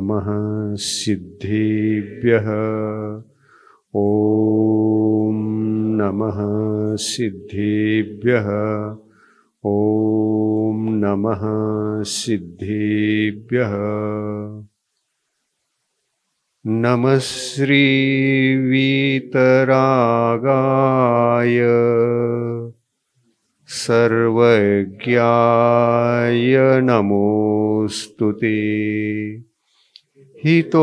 नमः सिद्धेभ्यः। ॐ नमः सिद्धेभ्यः। ॐ नमः सिद्धेभ्यः। नमः श्रीवीतरागाय सर्वज्ञाय नमोस्तुते। हितोपदेशिने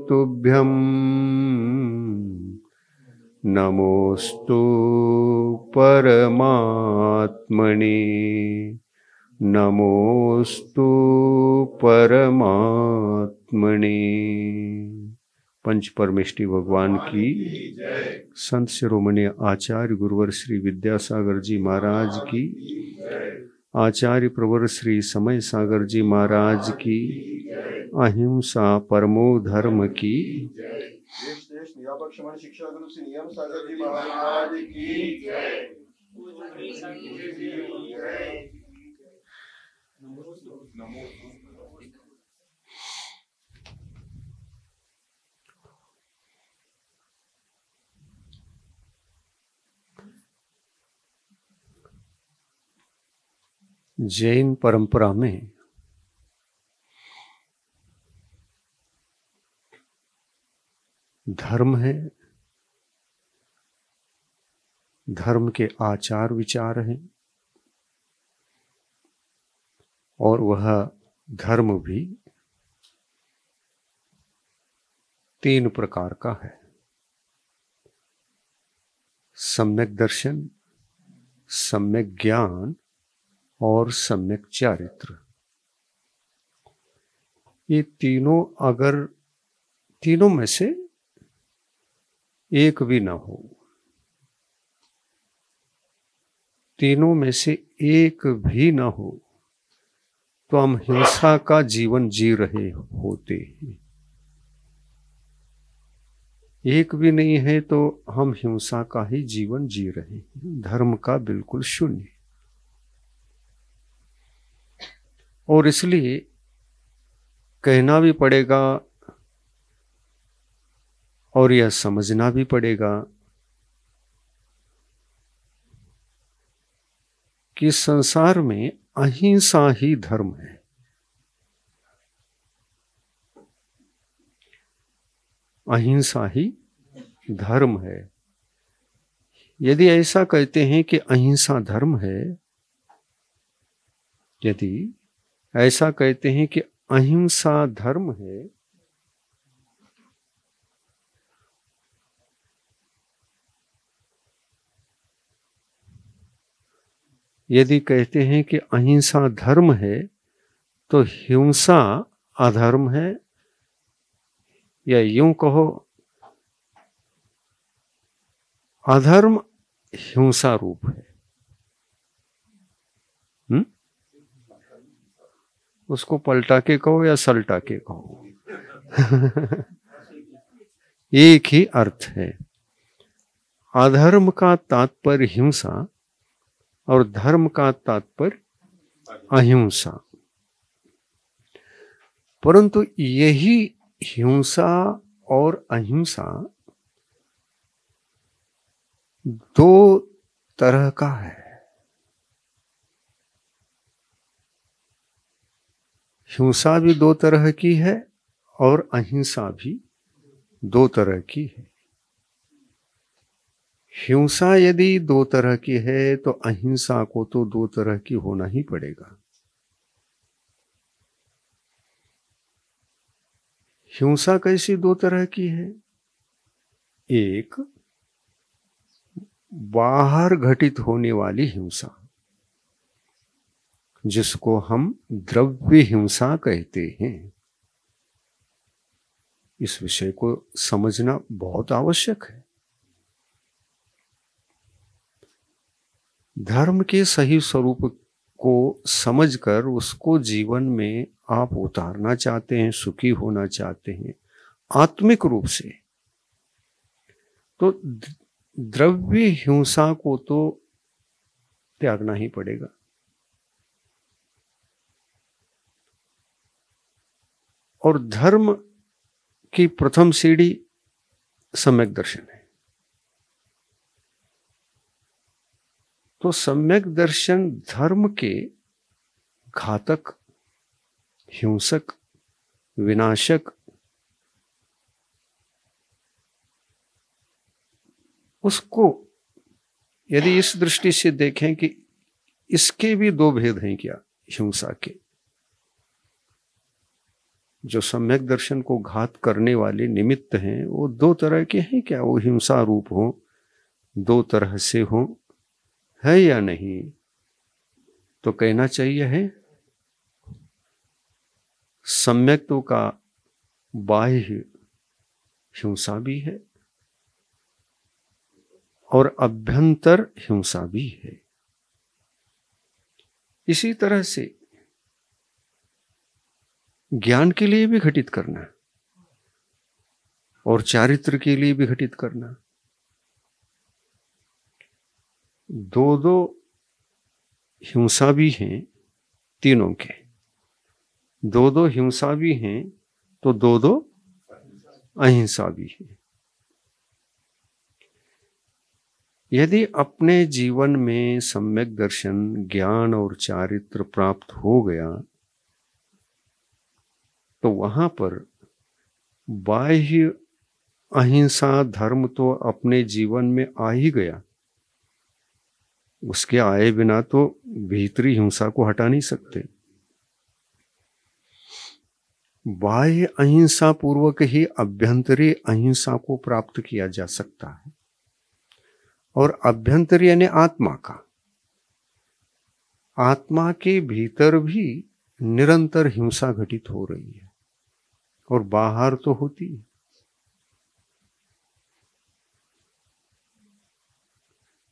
तुभ्यं नमोस्तु परमात्मने। नमोस्तु परमात्मने। पंच परमेष्टि भगवान की, संत शिरोमणि आचार्य गुरुवर श्री विद्यासागर जी महाराज की, आचार्य प्रवर श्री समय सागर जी महाराज की, अहिंसा परमो धर्म की। शिक्षा गुरु श्री नियम सागर जी महाराज की। जैन परंपरा में धर्म है, धर्म के आचार विचार हैं, और वह धर्म भी 3 प्रकार का है। सम्यक दर्शन, सम्यक ज्ञान और सम्यक चारित्र। ये तीनों, अगर तीनों में से एक भी ना हो, तीनों में से एक भी ना हो, तो हम हिंसा का जीवन जी रहे होते हैं। एक भी नहीं है तो हम हिंसा का ही जीवन जी रहे हैं, धर्म का बिल्कुल शून्य। और इसलिए कहना भी पड़ेगा और यह समझना भी पड़ेगा कि संसार में अहिंसा ही धर्म है। अहिंसा ही धर्म है। यदि ऐसा कहते हैं कि अहिंसा धर्म है, यदि ऐसा कहते हैं कि अहिंसा धर्म है, यदि कहते हैं कि अहिंसा धर्म है, तो हिंसा अधर्म है, या यूं कहो अधर्म हिंसा रूप है। उसको पलटा के कहो या सलटा के कहो एक ही अर्थ है। अधर्म का तात्पर्य हिंसा और धर्म का तात्पर्य अहिंसा। परंतु यही हिंसा और अहिंसा 2 तरह का है। हिंसा भी 2 तरह की है और अहिंसा भी 2 तरह की है। हिंसा यदि 2 तरह की है तो अहिंसा को तो 2 तरह की होना ही पड़ेगा। हिंसा कैसी 2 तरह की है? एक बाहर घटित होने वाली हिंसा, जिसको हम द्रव्य हिंसा कहते हैं। इस विषय को समझना बहुत आवश्यक है। धर्म के सही स्वरूप को समझकर उसको जीवन में आप उतारना चाहते हैं, सुखी होना चाहते हैं आत्मिक रूप से, तो द्रव्य हिंसा को तो त्यागना ही पड़ेगा। और धर्म की प्रथम सीढ़ी सम्यक दर्शन है। तो सम्यक दर्शन धर्म के घातक, हिंसक, विनाशक, उसको यदि इस दृष्टि से देखें कि इसके भी दो भेद हैं क्या, हिंसा के, जो सम्यक दर्शन को घात करने वाले निमित्त हैं वो दो तरह के हैं क्या, वो हिंसा रूप हो, दो तरह से हो, है या नहीं? तो कहना चाहिए है। सम्यक्त्व का बाह्य हिंसा भी है और अभ्यंतर हिंसा भी है। इसी तरह से ज्ञान के लिए भी घटित करना और चारित्र के लिए भी घटित करना, दो दो हिंसा भी हैं तीनों के, दो दो हिंसा भी हैं तो दो दो अहिंसा भी है। यदि अपने जीवन में सम्यक दर्शन, ज्ञान और चारित्र प्राप्त हो गया तो वहां पर बाह्य अहिंसा धर्म तो अपने जीवन में आ ही गया, उसके आए बिना तो भीतरी हिंसा को हटा नहीं सकते। बाह्य अहिंसा पूर्वक ही अभ्यंतरी अहिंसा को प्राप्त किया जा सकता है। और अभ्यंतर यानी आत्मा का, आत्मा के भीतर भी निरंतर हिंसा घटित हो रही है और बाहर तो होती है।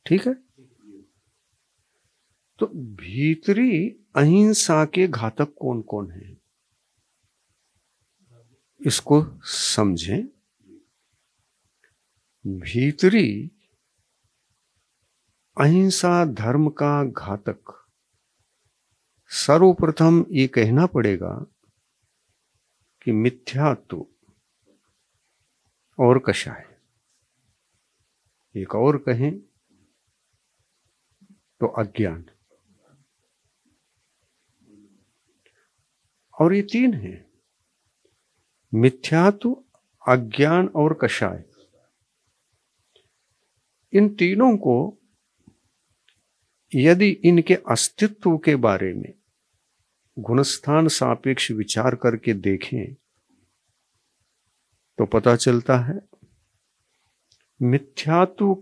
ठीक है, तो भीतरी अहिंसा के घातक कौन कौन है इसको समझें। भीतरी अहिंसा धर्म का घातक, सर्वप्रथम ये कहना पड़ेगा कि मिथ्यात्व और कषाय, एक और कहें तो अज्ञान, और ये तीन हैं, मिथ्यात्व, अज्ञान और कषाय। इन तीनों को यदि इनके अस्तित्व के बारे में गुणस्थान सापेक्ष विचार करके देखें तो पता चलता है मिथ्यात्व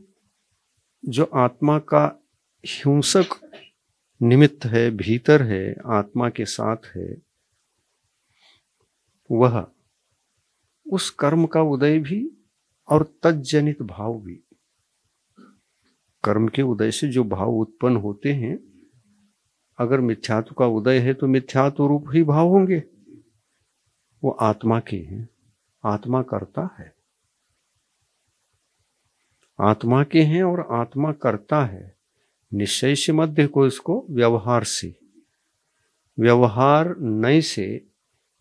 जो आत्मा का हिंसक निमित्त है, भीतर है, आत्मा के साथ है, वह उस कर्म का उदय भी और तज्जनित भाव भी, कर्म के उदय से जो भाव उत्पन्न होते हैं, अगर मिथ्यात्व का उदय है तो मिथ्यात्व रूप ही भाव होंगे, वो आत्मा के हैं, आत्मा करता है, आत्मा के हैं और आत्मा करता है। निश्चय से मध्य को इसको व्यवहार से, व्यवहार नय से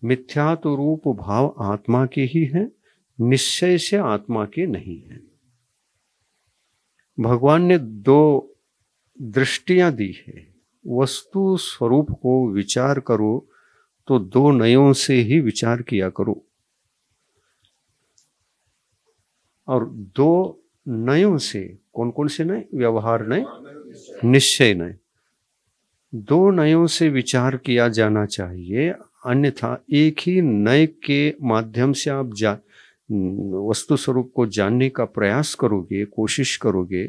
मिथ्यात्व रूप भाव आत्मा के ही हैं, निश्चय से आत्मा के नहीं है। भगवान ने दो दृष्टियां दी है, वस्तु स्वरूप को विचार करो तो दो नयों से ही विचार किया करो, और दो नयों से, कौन कौन से नय? व्यवहार नय, निश्चय नय, दो नयों से विचार किया जाना चाहिए। अन्यथा एक ही नय के माध्यम से आप वस्तु स्वरूप को जानने का प्रयास करोगे, कोशिश करोगे,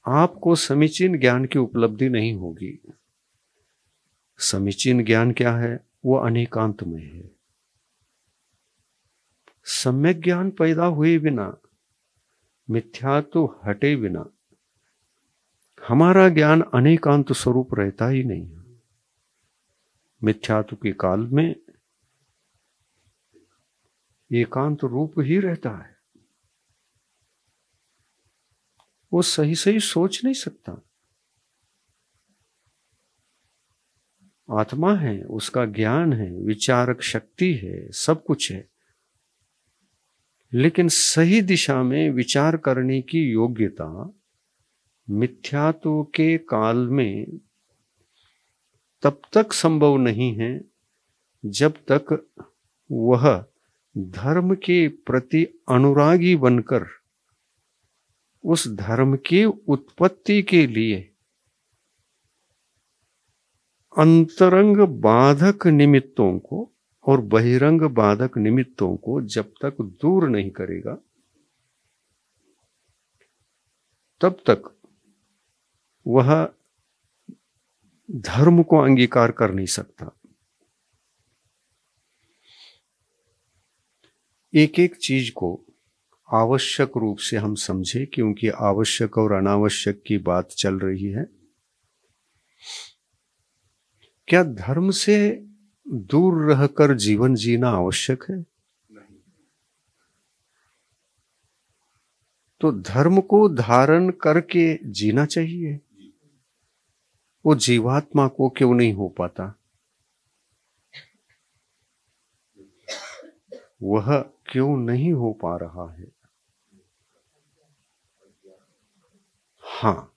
आपको समीचीन ज्ञान की उपलब्धि नहीं होगी। समीचीन ज्ञान क्या है? वो अनेकांत में है। सम्यक ज्ञान पैदा हुए बिना, मिथ्यात्व हटे बिना हमारा ज्ञान अनेकांत स्वरूप रहता ही नहीं है। मिथ्यात्व के काल में एकांत रूप ही रहता है, वो सही सही सोच नहीं सकता। आत्मा है, उसका ज्ञान है, विचारक शक्ति है, सब कुछ है, लेकिन सही दिशा में विचार करने की योग्यता मिथ्यात्व के काल में तब तक संभव नहीं है जब तक वह धर्म के प्रति अनुरागी बनकर उस धर्म की उत्पत्ति के लिए अंतरंग बाधक निमित्तों को और बहिरंग बाधक निमित्तों को जब तक दूर नहीं करेगा, तब तक वह धर्म को अंगीकार कर नहीं सकता। एक एक चीज को आवश्यक रूप से हम समझे, क्योंकि आवश्यक और अनावश्यक की बात चल रही है। क्या धर्म से दूर रहकर जीवन जीना आवश्यक है? नहीं। तो धर्म को धारण करके जीना चाहिए। वो जीवात्मा को क्यों नहीं हो पाता? वह क्यों नहीं हो पा रहा है? हाँ,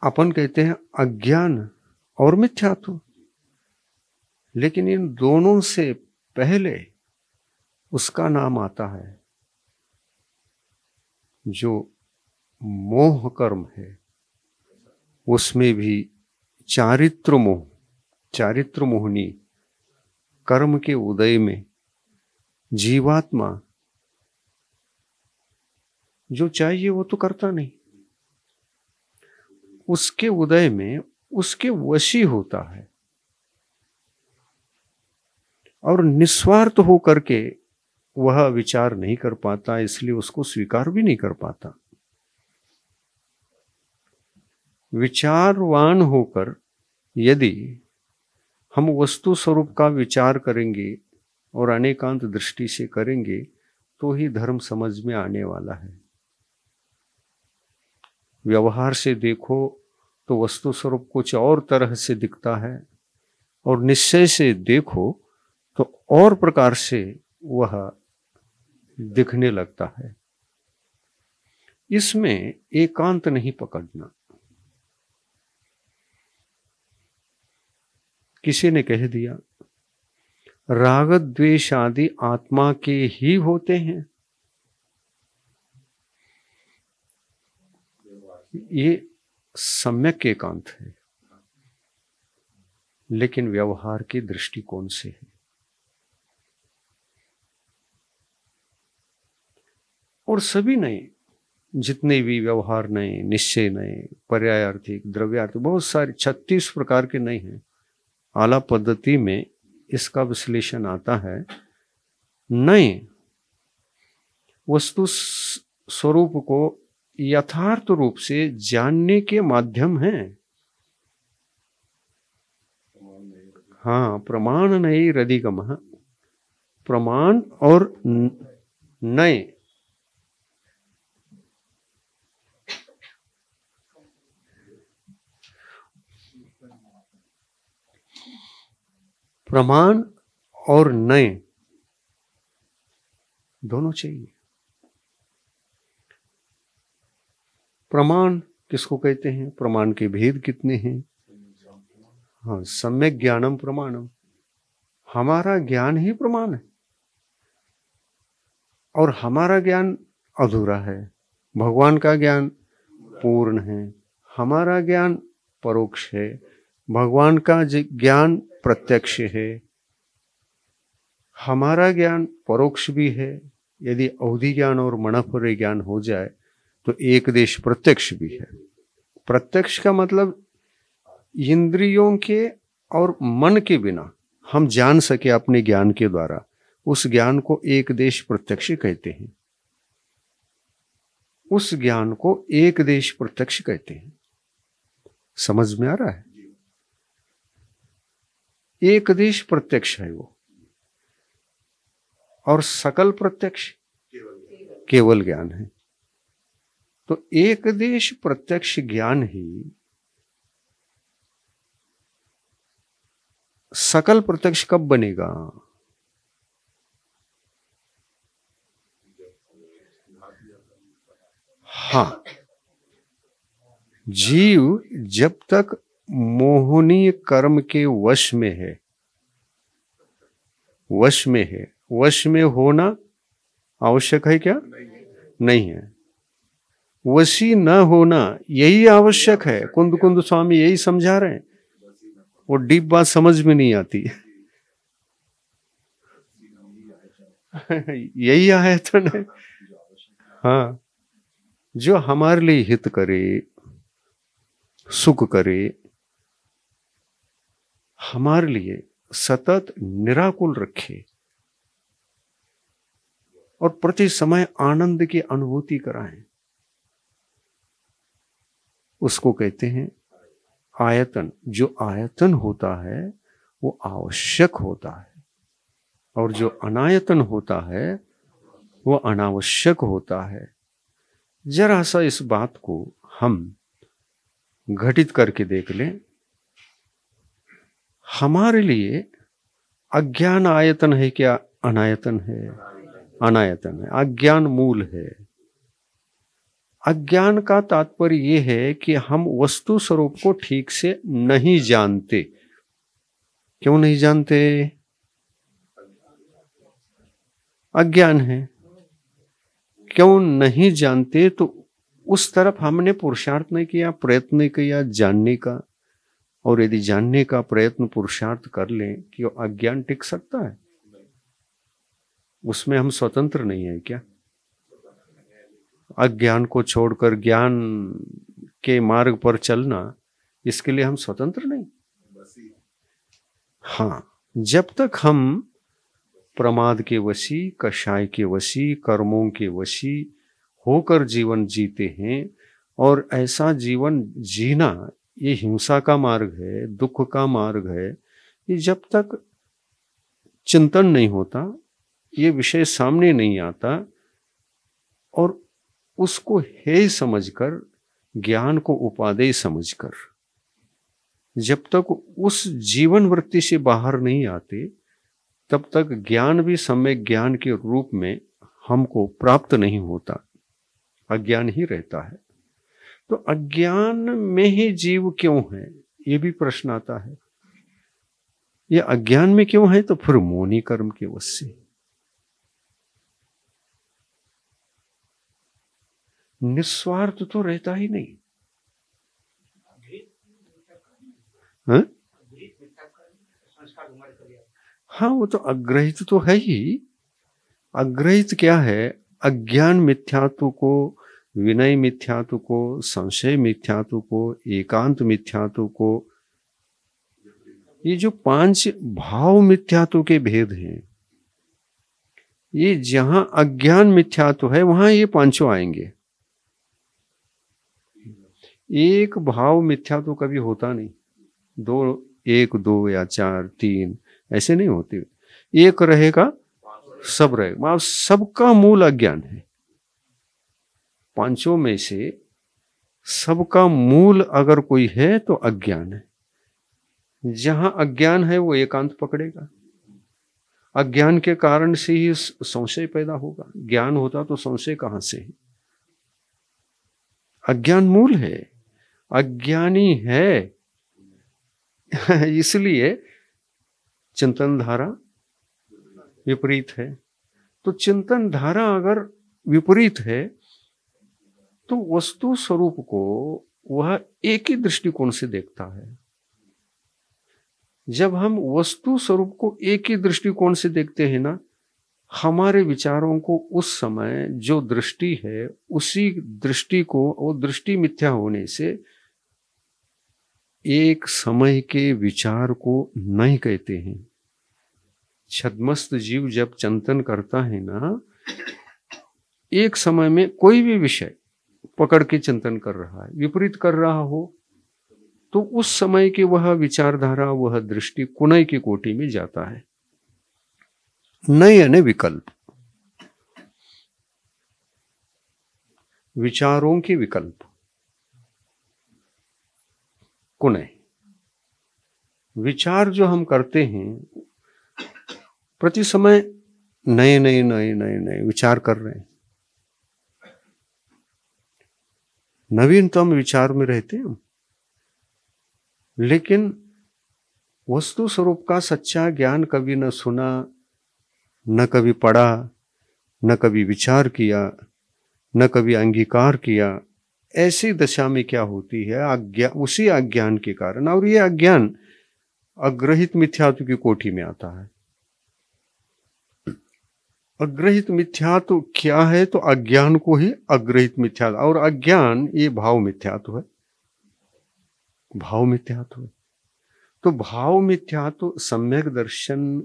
अपन कहते हैं अज्ञान और मिथ्यात्व, लेकिन इन दोनों से पहले उसका नाम आता है जो मोह कर्म है। उसमें भी चारित्र मोह, चारित्र मोहनी कर्म के उदय में जीवात्मा जो चाहिए वो तो करता नहीं, उसके उदय में उसके वशी होता है और निस्वार्थ होकर के वह विचार नहीं कर पाता, इसलिए उसको स्वीकार भी नहीं कर पाता। विचारवान होकर यदि हम वस्तु स्वरूप का विचार करेंगे और अनेकांत दृष्टि से करेंगे तो ही धर्म समझ में आने वाला है। व्यवहार से देखो तो वस्तु स्वरूप कुछ और तरह से दिखता है, और निश्चय से देखो तो और प्रकार से वह दिखने लगता है। इसमें एकांत नहीं पकड़ना। किसी ने कह दिया राग द्वेष आदि आत्मा के ही होते हैं, ये सम्यक एकांत है, लेकिन व्यवहार के दृष्टिकोण से है। और सभी नए, जितने भी व्यवहार नए, निश्चय नए, पर्यायार्थिक, द्रव्यार्थिक, बहुत सारे 36 प्रकार के नए हैं। आला पद्धति में इसका विश्लेषण आता है। नए वस्तु स्वरूप को यथार्थ रूप से जानने के माध्यम हैं। हाँ, प्रमाण नए रदिगम, प्रमाण और नए प्रमाण और नए दोनों चाहिए। प्रमाण किसको कहते हैं? प्रमाण के भेद कितने हैं? हाँ, सम्यक ज्ञानम प्रमाणम, हमारा ज्ञान ही प्रमाण है और हमारा ज्ञान अधूरा है। भगवान का ज्ञान पूर्ण है, हमारा ज्ञान परोक्ष है। भगवान का ज्ञान प्रत्यक्ष है, हमारा ज्ञान परोक्ष भी है। यदि अवधि ज्ञान और मनःपुरे ज्ञान हो जाए तो एक देश प्रत्यक्ष भी है। प्रत्यक्ष का मतलब इंद्रियों के और मन के बिना हम जान सके अपने ज्ञान के द्वारा, उस ज्ञान को एक देश प्रत्यक्ष कहते हैं। उस ज्ञान को एक देश प्रत्यक्ष कहते हैं। समझ में आ रहा है? एक देश प्रत्यक्ष है वो, और सकल प्रत्यक्ष केवल ज्ञान है। तो एक देश प्रत्यक्ष ज्ञान ही सकल प्रत्यक्ष कब बनेगा? हाँ, जीव जब तक मोहनीय कर्म के वश में है, वश में है, वश में होना आवश्यक है क्या? नहीं है। वशी न होना यही आवश्यक है। कुंद कुंद स्वामी यही समझा रहे हैं। वो डीप बात समझ में नहीं आती। यही आयतन है। हाँ, जो हमारे लिए हित करे, सुख करे, हमारे लिए सतत निराकुल रखे और प्रति समय आनंद की अनुभूति कराएं, उसको कहते हैं आयतन। जो आयतन होता है वो आवश्यक होता है, और जो अनायतन होता है वो अनावश्यक होता है। जरा सा इस बात को हम घटित करके देख लें। हमारे लिए अज्ञान आयतन है क्या? अनायतन है। अनायतन है, अज्ञान मूल है। अज्ञान का तात्पर्य यह है कि हम वस्तु स्वरूप को ठीक से नहीं जानते। क्यों नहीं जानते? अज्ञान है। क्यों नहीं जानते? तो उस तरफ हमने पुरुषार्थ नहीं किया, प्रयत्न नहीं किया जानने का। और यदि जानने का प्रयत्न पुरुषार्थ कर लें कि अज्ञान टिक सकता है? उसमें हम स्वतंत्र नहीं है क्या? अज्ञान को छोड़कर ज्ञान के मार्ग पर चलना, इसके लिए हम स्वतंत्र नहीं। हाँ, जब तक हम प्रमाद के वशी, कषाय के वशी, कर्मों के वशी होकर जीवन जीते हैं, और ऐसा जीवन जीना ये हिंसा का मार्ग है, दुख का मार्ग है। ये जब तक चिंतन नहीं होता, ये विषय सामने नहीं आता, और उसको हे समझकर, ज्ञान को उपादेय समझकर जब तक उस जीवन वृत्ति से बाहर नहीं आते, तब तक ज्ञान भी सम्यक ज्ञान के रूप में हमको प्राप्त नहीं होता, अज्ञान ही रहता है। तो अज्ञान में ही जीव क्यों है, ये भी प्रश्न आता है। ये अज्ञान में क्यों है? तो फिर मोहनी कर्म के वश से। निस्वार्थ तो रहता ही नहीं। हाँ, हाँ, वो तो अग्रहित तो है ही। अग्रहित क्या है? अज्ञान मिथ्यात्व को, विनय मिथ्यात्व को, संशय मिथ्यात्व को, एकांत मिथ्यात्व को, ये जो 5 भाव मिथ्यात्व के भेद हैं, ये जहां अज्ञान मिथ्यात्व है वहां ये 5 आएंगे। एक भाव मिथ्यात्व कभी होता नहीं। 1, 2 या 4, 3 ऐसे नहीं होते। एक रहेगा, सब रहेगा। सबका मूल अज्ञान है। 5 में से सबका मूल अगर कोई है तो अज्ञान है। जहां अज्ञान है वो एकांत पकड़ेगा। अज्ञान के कारण से ही संशय पैदा होगा। ज्ञान होता तो संशय कहां से है? अज्ञान मूल है, अज्ञानी है। इसलिए चिंतन धारा विपरीत है। तो चिंतन धारा अगर विपरीत है तो वस्तु स्वरूप को वह एक ही दृष्टिकोण से देखता है। जब हम वस्तु स्वरूप को एक ही दृष्टिकोण से देखते हैं ना, हमारे विचारों को उस समय जो दृष्टि है उसी दृष्टि को, वो दृष्टि मिथ्या होने से एक समय के विचार को नहीं कहते हैं। छद्मस्त जीव जब चिंतन करता है ना, एक समय में कोई भी विषय पकड़ के चिंतन कर रहा है, विपरीत कर रहा हो, तो उस समय की वह विचारधारा, वह दृष्टि कुनय की कोटि में जाता है। नए यानी विकल्प, विचारों के विकल्प, कुनय। विचार जो हम करते हैं, प्रति समय नए नए नए नए नए विचार कर रहे हैं, नवीनतम विचार में रहते हैं, लेकिन वस्तु स्वरूप का सच्चा ज्ञान कभी न सुना, न कभी पढ़ा, न कभी विचार किया, न कभी अंगीकार किया। ऐसी दशा में क्या होती है, उसी अज्ञान के कारण, और ये अज्ञान अग्रहित मिथ्यात्व की कोटि में आता है। अग्रहित मिथ्यात्व क्या है? तो अज्ञान को ही अग्रहित मिथ्यात्व, और अज्ञान ये भाव मिथ्यात्व है, भाव मिथ्यात्व है। तो भाव मिथ्यात्व सम्यक दर्शन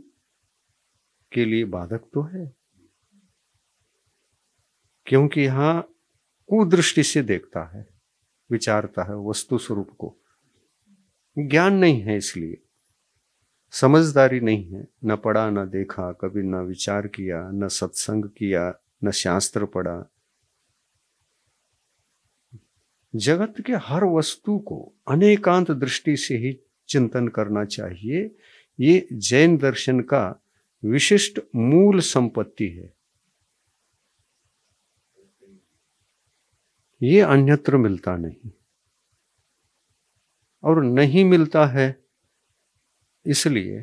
के लिए बाधक तो है, क्योंकि यहां कुदृष्टि से देखता है, विचारता है वस्तु स्वरूप को। ज्ञान नहीं है, इसलिए समझदारी नहीं है, न पढ़ा न देखा, कभी न विचार किया, न सत्संग किया, न शास्त्र पढ़ा। जगत के हर वस्तु को अनेकांत दृष्टि से ही चिंतन करना चाहिए। ये जैन दर्शन का विशिष्ट मूल संपत्ति है। ये अन्यत्र मिलता नहीं, और नहीं मिलता है इसलिए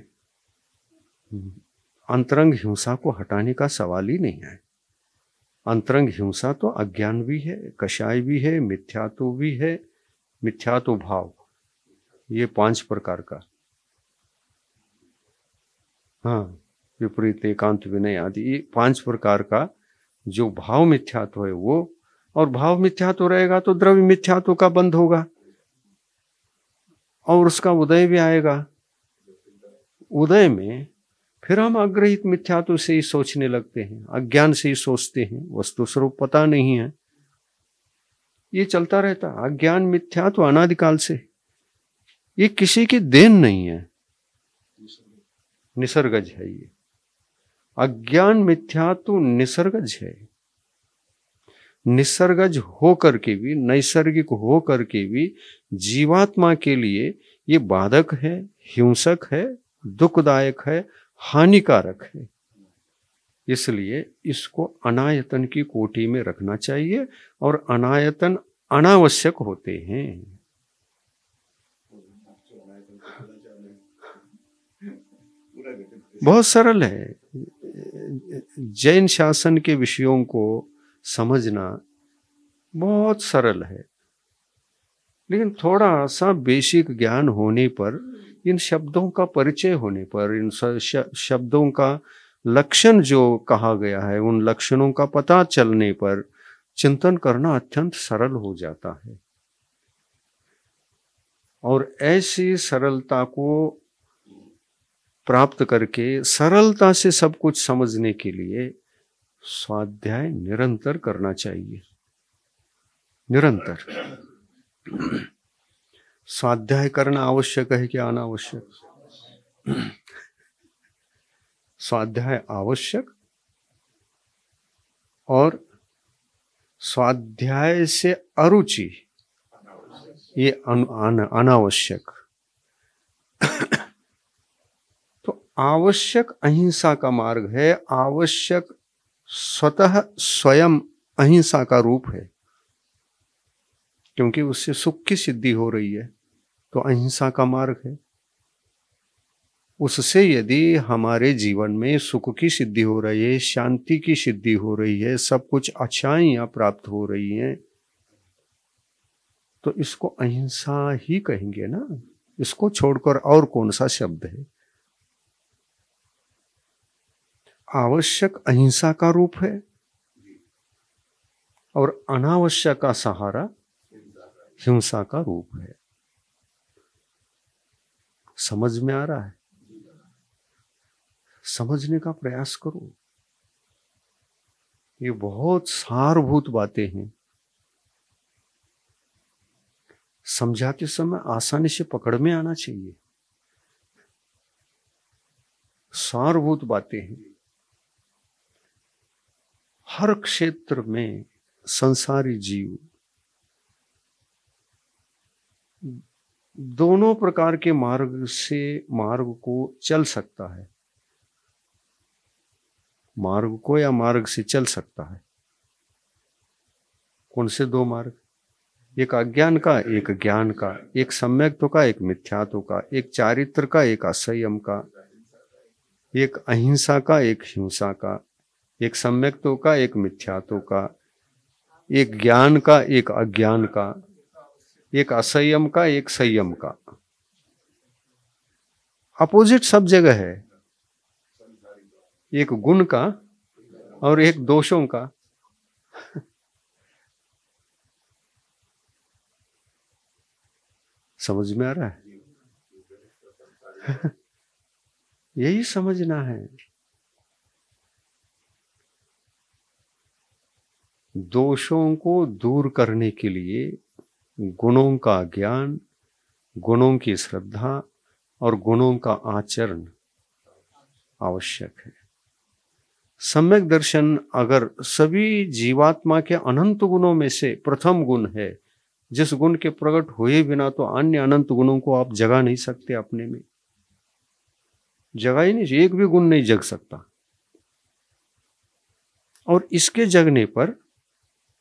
अंतरंग हिंसा को हटाने का सवाल ही नहीं है। अंतरंग हिंसा तो अज्ञान भी है, कषाय भी है, मिथ्यात्व भी है, मिथ्यात्व भाव, ये 5 प्रकार का। हाँ, विपरीत, एकांत, विनय आदि, ये 5 प्रकार का जो भाव मिथ्यात्व है वो, और भाव मिथ्यात्व रहेगा तो द्रव्य मिथ्यात्व का बंध होगा, और उसका उदय भी आएगा। उदय में फिर हम अग्रहित मिथ्यात्व से ही सोचने लगते हैं, अज्ञान से ही सोचते हैं, वस्तु स्वरूप पता नहीं है। ये चलता रहता, अज्ञान मिथ्यात्व अनादिकाल से, ये किसी की देन नहीं है, निसर्गज है। ये अज्ञान मिथ्यात्व निसर्गज है। निसर्गज हो करके भी, नैसर्गिक हो करके भी जीवात्मा के लिए ये बाधक है, हिंसक है, दुखदायक है, हानिकारक है। इसलिए इसको अनायतन की कोटि में रखना चाहिए, और अनायतन अनावश्यक होते हैं। बहुत सरल है। जैन शासन के विषयों को समझना बहुत सरल है, लेकिन थोड़ा सा बेसिक ज्ञान होने पर, इन शब्दों का परिचय होने पर, इन शब्दों का लक्षण जो कहा गया है, उन लक्षणों का पता चलने पर चिंतन करना अत्यंत सरल हो जाता है। और ऐसी सरलता को प्राप्त करके सरलता से सब कुछ समझने के लिए स्वाध्याय निरंतर करना चाहिए। निरंतर स्वाध्याय करना आवश्यक है क्या अनावश्यक? स्वाध्याय आवश्यक, और स्वाध्याय से अरुचि ये अनावश्यक। तो आवश्यक अहिंसा का मार्ग है, आवश्यक स्वतः स्वयं अहिंसा का रूप है, क्योंकि उससे सुख की सिद्धि हो रही है, तो अहिंसा का मार्ग है। उससे यदि हमारे जीवन में सुख की सिद्धि हो रही है, शांति की सिद्धि हो रही है, सब कुछ अच्छाइयां प्राप्त हो रही हैं, तो इसको अहिंसा ही कहेंगे ना। इसको छोड़कर और कौन सा शब्द है? आवश्यक अहिंसा का रूप है, और अनावश्यक का सहारा हिंसा का रूप है। समझ में आ रहा है? समझने का प्रयास करो। ये बहुत सारभूत बातें हैं, समझाते समय आसानी से पकड़ में आना चाहिए। सारभूत बातें हैं। हर क्षेत्र में संसारी जीव दोनों प्रकार के मार्ग से मार्ग को चल सकता है, मार्ग को या मार्ग से चल सकता है। कौन से दो मार्ग? एक अज्ञान का, एक ज्ञान का, एक सम्यक्त्व का, एक मिथ्यात्व का, एक चारित्र का, एक असंयम का, एक अहिंसा का, एक हिंसा का, एक सम्यक्त्व का, एक मिथ्यात्व का, एक ज्ञान का, एक अज्ञान का, एक असंयम का, एक संयम का। अपोजिट सब जगह है, एक गुण का और एक दोषों का। समझ में आ रहा है? यही समझना है। दोषों को दूर करने के लिए गुणों का ज्ञान, गुणों की श्रद्धा और गुणों का आचरण आवश्यक है। सम्यक दर्शन अगर सभी जीवात्मा के अनंत गुणों में से प्रथम गुण है, जिस गुण के प्रकट हुए बिना तो अन्य अनंत गुणों को आप जगा नहीं सकते, अपने में जगा ही नहीं, एक भी गुण नहीं जग सकता। और इसके जगने पर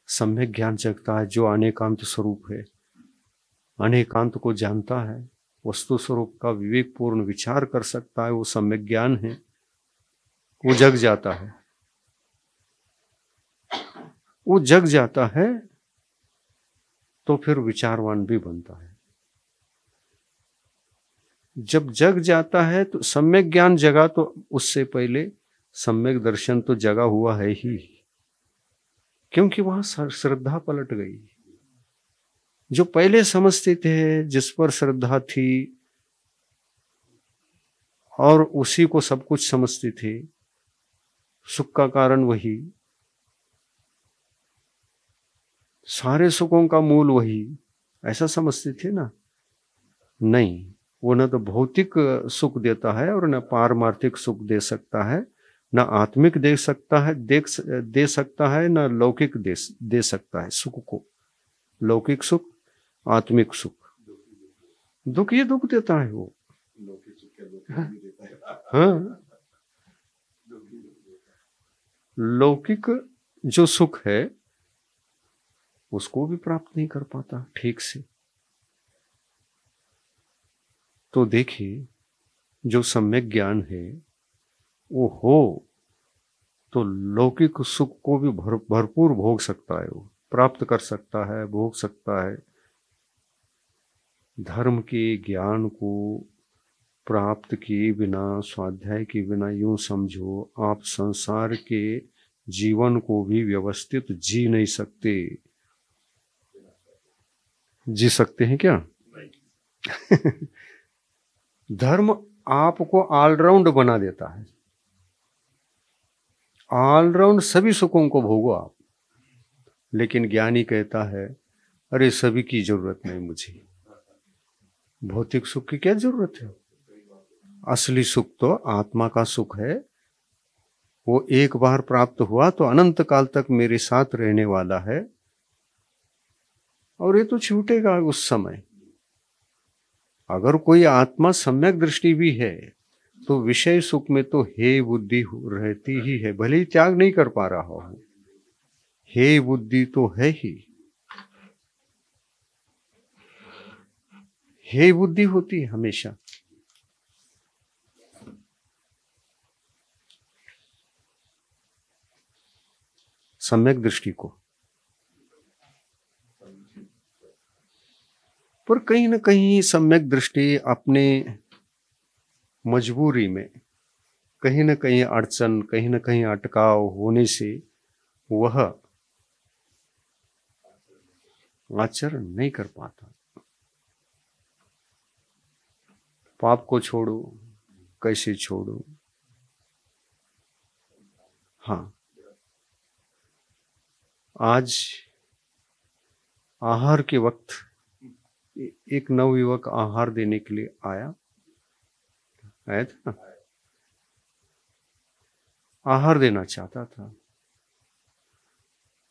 सम्यक ज्ञान जगता है, जो अनेकांत स्वरूप है, अनेकांत को जानता है, वस्तु स्वरूप का विवेकपूर्ण विचार कर सकता है, वो सम्यक ज्ञान है, वो जग जाता है। वो जग जाता है तो फिर विचारवान भी बनता है। जब जग जाता है तो सम्यक ज्ञान जगा, तो उससे पहले सम्यक दर्शन तो जगा हुआ है ही, क्योंकि वहां श्रद्धा पलट गई। जो पहले समझते थे, जिस पर श्रद्धा थी और उसी को सब कुछ समझते थे, सुख का कारण वही, सारे सुखों का मूल वही, ऐसा समझते थे ना। नहीं, वो न तो भौतिक सुख देता है और न पारमार्थिक सुख दे सकता है, न आत्मिक दे सकता है, दे सकता है, न लौकिक दे सकता है सुख को। लौकिक सुख, आत्मिक सुख, दुख ये दुख देता है वो। हाँ, लौकिक जो सुख है उसको भी प्राप्त नहीं कर पाता ठीक से। तो देखिए, जो सम्यक ज्ञान है वो हो तो लौकिक सुख को भी भरपूर भोग सकता है, वो प्राप्त कर सकता है, भोग सकता है। धर्म के ज्ञान को प्राप्त किए बिना, स्वाध्याय के बिना, यूं समझो आप संसार के जीवन को भी व्यवस्थित जी नहीं सकते। जी सकते हैं क्या? धर्म आपको ऑलराउंड बना देता है, ऑलराउंड सभी सुखों को भोगो आप। लेकिन ज्ञानी कहता है, अरे सभी की जरूरत नहीं मुझे, भौतिक सुख की क्या जरूरत है? असली सुख तो आत्मा का सुख है, वो एक बार प्राप्त हुआ तो अनंत काल तक मेरे साथ रहने वाला है, और ये तो छूटेगा उस समय। अगर कोई आत्मा सम्यक दृष्टि भी है तो विषय सुख में तो हे बुद्धि रहती ही है, भले ही त्याग नहीं कर पा रहा हो, हे बुद्धि तो है ही, हे बुद्धि होती है हमेशा। सम्यक दृष्टि को, पर कहीं ना कहीं सम्यक दृष्टि अपने मजबूरी में, कहीं ना कहीं अड़चन, कहीं ना कहीं अटकाव होने से वह आचरण नहीं कर पाता। पाप को छोड़ो, कैसे छोड़ो? हाँ, आज आहार के वक्त एक नवयुवक आहार देने के लिए आया था ना, आहार देना चाहता था,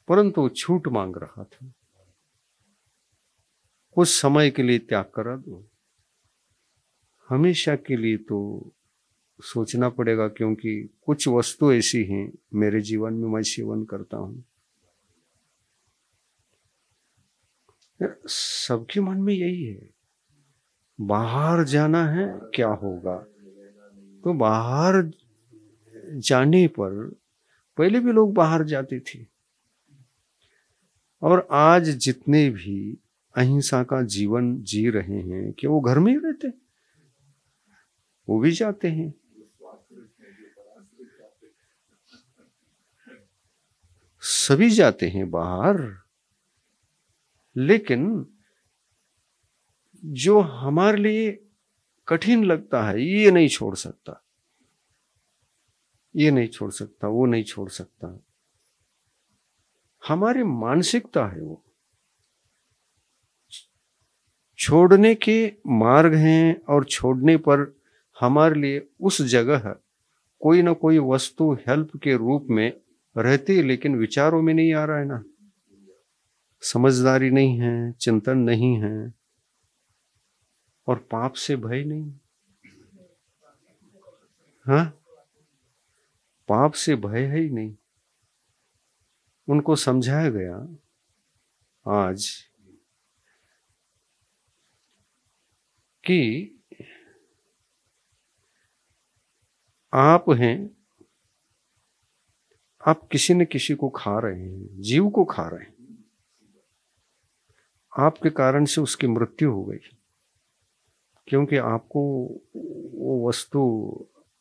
परंतु छूट मांग रहा था। कुछ समय के लिए त्याग करा दो, हमेशा के लिए तो सोचना पड़ेगा, क्योंकि कुछ वस्तु ऐसी हैं मेरे जीवन में मैं सेवन करता हूं। सबके मन में यही है, बाहर जाना है क्या होगा। तो बाहर जाने पर पहले भी लोग बाहर जाते थे, और आज जितने भी अहिंसा का जीवन जी रहे हैं कि वो घर में ही रहते, वो भी जाते हैं। सभी जाते हैं बाहर, लेकिन जो हमारे लिए कठिन लगता है, ये नहीं छोड़ सकता, ये नहीं छोड़ सकता, वो नहीं छोड़ सकता। हमारी मानसिकता है वो। छोड़ने के मार्ग हैं, और छोड़ने पर हमारे लिए उस जगह कोई ना कोई वस्तु हेल्प के रूप में रहती, लेकिन विचारों में नहीं आ रहा है ना, समझदारी नहीं है, चिंतन नहीं है, और पाप से भय नहीं। हाँ, पाप से भय है ही नहीं। उनको समझाया गया आज कि आप हैं, आप किसी न किसी को खा रहे हैं, जीव को खा रहे हैं, आपके कारण से उसकी मृत्यु हो गई, क्योंकि आपको वो वस्तु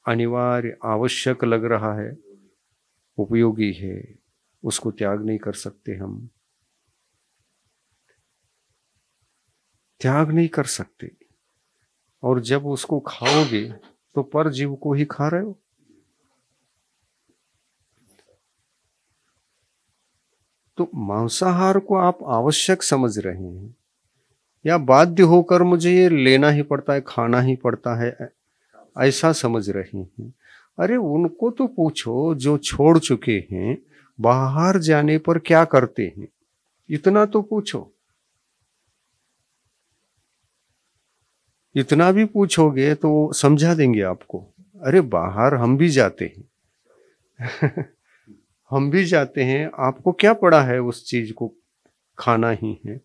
अनिवार्य आवश्यक लग रहा है, उपयोगी है, उसको त्याग नहीं कर सकते, हम त्याग नहीं कर सकते। और जब उसको खाओगे तो पर जीव को ही खा रहे हो। तो मांसाहार को आप आवश्यक समझ रहे हैं, या बाध्य होकर मुझे ये लेना ही पड़ता है, खाना ही पड़ता है, ऐसा समझ रहे हैं। अरे उनको तो पूछो जो छोड़ चुके हैं, बाहर जाने पर क्या करते हैं, इतना तो पूछो। इतना भी पूछोगे तो समझा देंगे आपको। अरे बाहर हम भी जाते हैं हम भी जाते हैं, आपको क्या पड़ा है उस चीज को खाना ही है।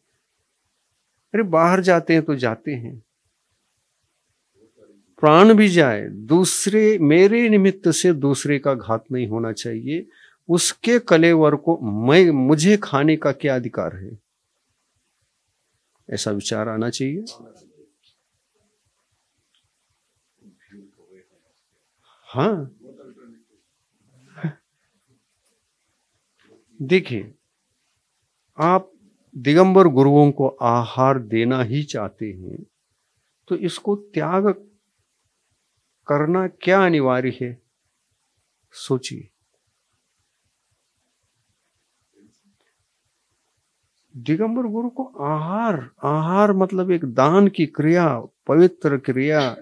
अरे बाहर जाते हैं तो जाते हैं, प्राण भी जाए, दूसरे मेरे निमित्त से दूसरे का घात नहीं होना चाहिए। उसके कलेवर को मुझे खाने का क्या अधिकार है, ऐसा विचार आना चाहिए। हाँ, देखिए, आप दिगंबर गुरुओं को आहार देना ही चाहते हैं, तो इसको त्याग करना क्या अनिवार्य है, सोचिए। दिगंबर गुरु को आहार मतलब एक दान की क्रिया, पवित्र क्रिया,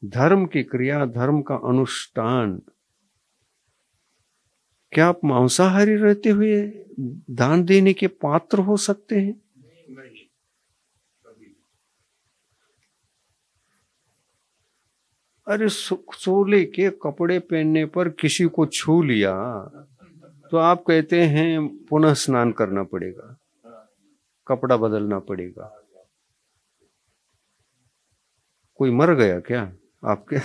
धर्म की क्रिया, धर्म का अनुष्ठान। क्या आप मांसाहारी रहते हुए दान देने के पात्र हो सकते हैं? अरे सोले के कपड़े पहनने पर किसी को छू लिया तो आप कहते हैं पुनः स्नान करना पड़ेगा, कपड़ा बदलना पड़ेगा। कोई मर गया क्या आपके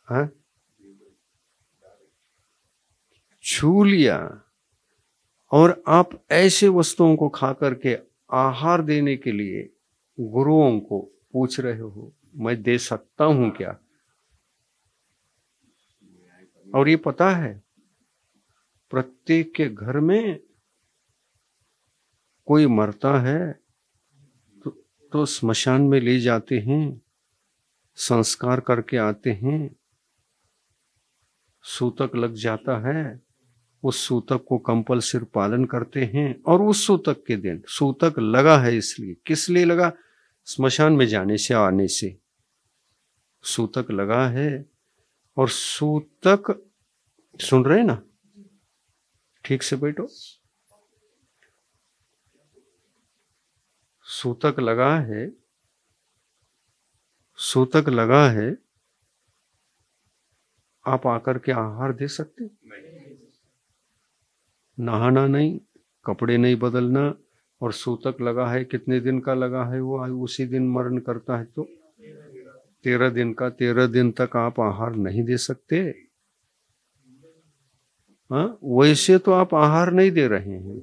हाँ? छू लिया, और आप ऐसे वस्तुओं को खा करके आहार देने के लिए गुरुओं को पूछ रहे हो मैं दे सकता हूं क्या? और ये पता है प्रत्येक के घर में कोई मरता है तो स्मशान में ले जाते हैं, संस्कार करके आते हैं, सूतक लग जाता है, उस सूतक को कंपल्सरी पालन करते हैं। और उस सूतक के दिन, सूतक लगा है इसलिए, किस लिए लगा? स्मशान में जाने से आने से सूतक लगा है। और सूतक, सुन रहे ना, ठीक से बैठो, सूतक लगा है, सूतक लगा है, आप आकर के आहार दे सकते? नहाना नहीं, कपड़े नहीं बदलना, और सूतक लगा है, कितने दिन का लगा है वो, उसी दिन मरण करता है तो 13 दिन का, 13 दिन तक आप आहार नहीं दे सकते। हाँ, वैसे तो आप आहार नहीं दे रहे हैं,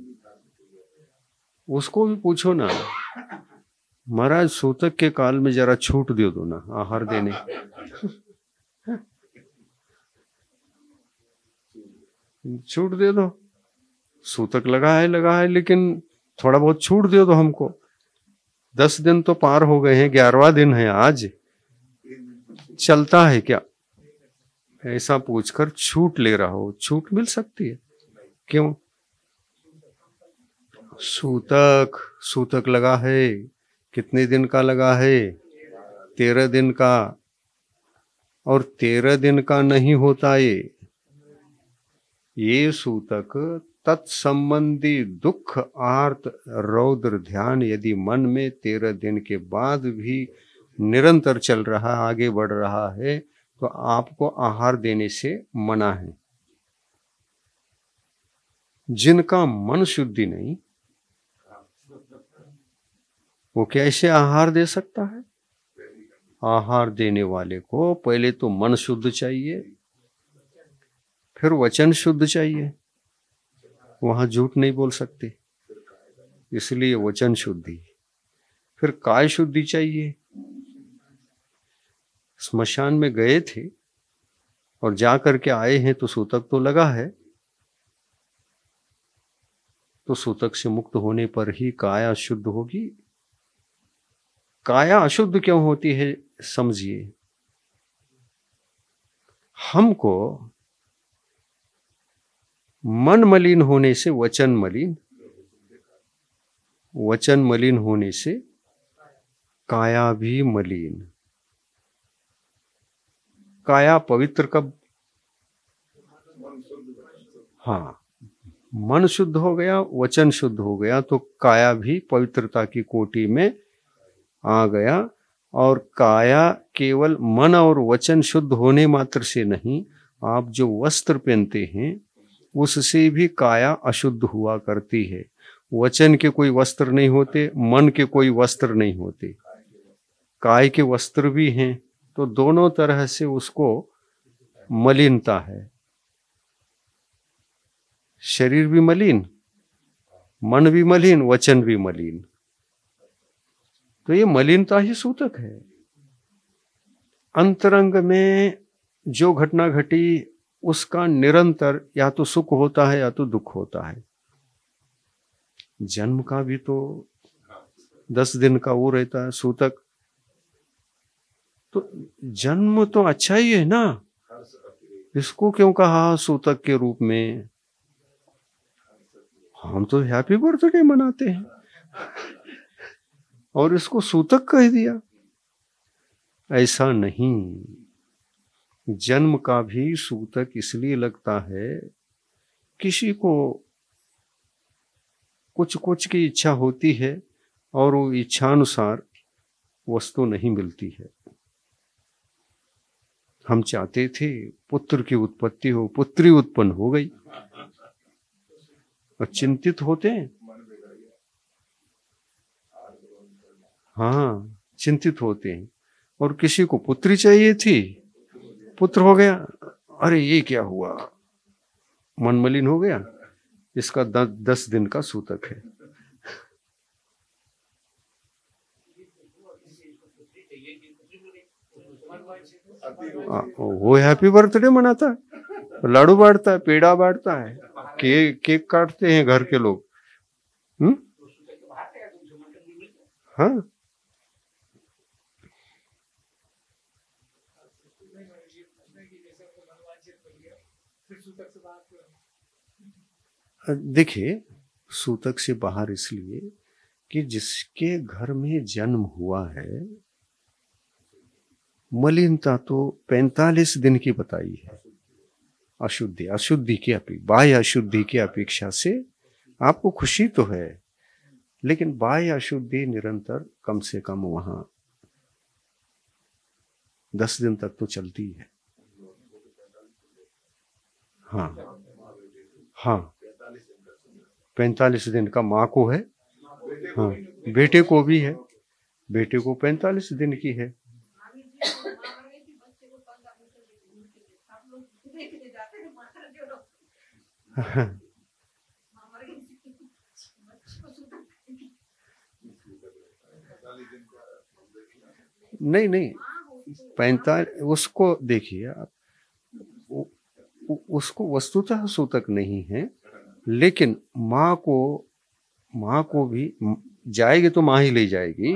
उसको भी पूछो ना, महाराज सूतक के काल में जरा छूट दे दो ना आहार देने। छूट दे दो, सूतक लगा है लेकिन थोड़ा बहुत छूट दे दो हमको। 10 दिन तो पार हो गए हैं, 11वां दिन है आज, चलता है क्या? ऐसा पूछकर छूट ले रहा हो, छूट मिल सकती है क्यों? सूतक, सूतक लगा है, कितने दिन का लगा है? 13 दिन का, और 13 दिन का नहीं होता ये सूतक तत्संबंधी दुख आर्त रौद्र ध्यान यदि मन में 13 दिन के बाद भी निरंतर चल रहा, आगे बढ़ रहा है, तो आपको आहार देने से मना है। जिनका मन शुद्धि नहीं, वो कैसे आहार दे सकता है? आहार देने वाले को पहले तो मन शुद्ध चाहिए, फिर वचन शुद्ध चाहिए, वहां झूठ नहीं बोल सकते, इसलिए वचन शुद्धि, फिर काय शुद्धि चाहिए। स्मशान में गए थे और जा करके आए हैं तो सूतक तो लगा है, तो सूतक से मुक्त होने पर ही काया शुद्ध होगी। काया अशुद्ध क्यों होती है समझिए। हमको मन मलिन होने से वचन मलिन, वचन मलिन होने से काया भी मलिन। काया पवित्र कब? हाँ, मन शुद्ध हो गया, वचन शुद्ध हो गया, तो काया भी पवित्रता की कोटि में आ गया। और काया केवल मन और वचन शुद्ध होने मात्र से नहीं, आप जो वस्त्र पहनते हैं उससे भी काया अशुद्ध हुआ करती है। वचन के कोई वस्त्र नहीं होते, मन के कोई वस्त्र नहीं होते, काय के वस्त्र भी हैं, तो दोनों तरह से उसको मलिनता है। शरीर भी मलिन, मन भी मलिन, वचन भी मलिन, तो ये मलिनता ही सूतक है। अंतरंग में जो घटना घटी उसका निरंतर या तो सुख होता है या तो दुख होता है। जन्म का भी तो 10 दिन का वो रहता है सूतक, तो जन्म तो अच्छा ही है ना, इसको क्यों कहा सूतक के रूप में? हम तो हैप्पी बर्थडे मनाते हैं और इसको सूतक कह दिया। ऐसा नहीं, जन्म का भी सूतक इसलिए लगता है, किसी को कुछ कुछ की इच्छा होती है और वो इच्छानुसार वस्तु नहीं मिलती है। हम चाहते थे पुत्र की उत्पत्ति हो, पुत्री उत्पन्न हो गई, और चिंतित होते हैं। हाँ, चिंतित होते हैं। और किसी को पुत्री चाहिए थी, पुत्र हो गया, अरे ये क्या हुआ, मन मलिन हो गया। इसका 10 दिन का सूतक है। वो हैप्पी बर्थडे मनाता है, लाडू बांटता है, पेड़ा बांटता है, केक काटते हैं घर के लोग। हाँ, देखिए, सूतक से बाहर इसलिए कि जिसके घर में जन्म हुआ है, मलिनता तो 45 दिन की बताई है। अशुद्धि की अपेक्षा, बाह्य अशुद्धि की अपेक्षा से आपको खुशी तो है लेकिन बाह्य अशुद्धि निरंतर कम से कम वहां 10 दिन तक तो चलती है। हाँ हाँ, 45 दिन का माँ को है। हाँ, बेटे को भी है, बेटे को 45 दिन की है। नहीं नहीं, 45 उसको देखिए आप, उसको वस्तुतः सूतक नहीं है, लेकिन माँ को भी जाएगी तो माँ ही ले जाएगी,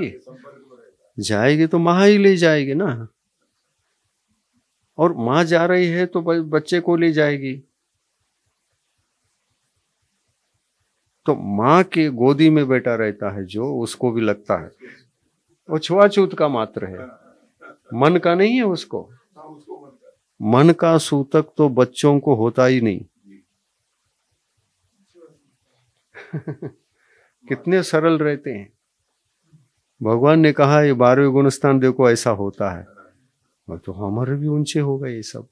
जाएगी तो माँ ही ले जाएगी ना। और माँ जा रही है तो बच्चे को ले जाएगी। तो माँ के गोदी में बेटा रहता है जो, उसको भी लगता है, वो छुआछूत का मात्र है, मन का नहीं है उसको। मन का सूतक तो बच्चों को होता ही नहीं। कितने सरल रहते हैं। भगवान ने कहा ये 12वें गुणस्थान देखो ऐसा होता है, और तो हमारे भी ऊंचे हो गए ये सब।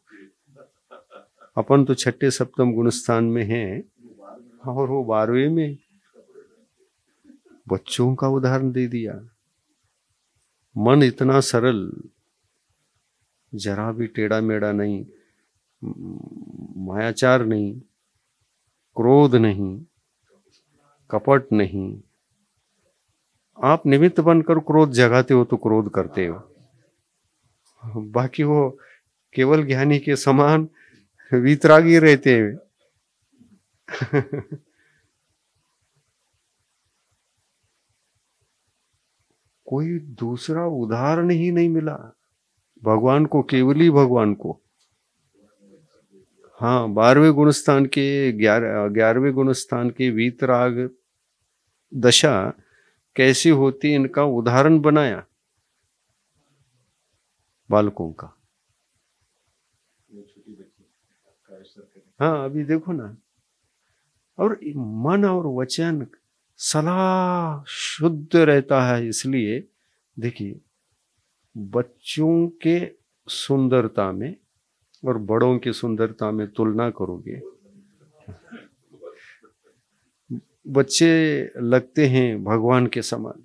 अपन तो 6 सप्तम गुणस्थान में हैं और वो 12वें में। बच्चों का उदाहरण दे दिया। मन इतना सरल, जरा भी टेढ़ा मेढ़ा नहीं, मायाचार नहीं, क्रोध नहीं, कपट नहीं। आप निमित्त बनकर क्रोध जगाते हो तो क्रोध करते हो, बाकी वो केवल ज्ञानी के समान वीतरागी रहते हैं। कोई दूसरा उदाहरण ही नहीं मिला भगवान को, केवल ही भगवान को। हाँ, 12वें गुणस्थान के 11वें गुणस्थान के वीतराग दशा कैसी होती, इनका उदाहरण बनाया बालकों का। हाँ, अभी देखो ना। और मन और वचन सदा शुद्ध रहता है। इसलिए देखिए, बच्चों के सुंदरता में और बड़ों की सुंदरता में तुलना करोगे, बच्चे लगते हैं भगवान के समान।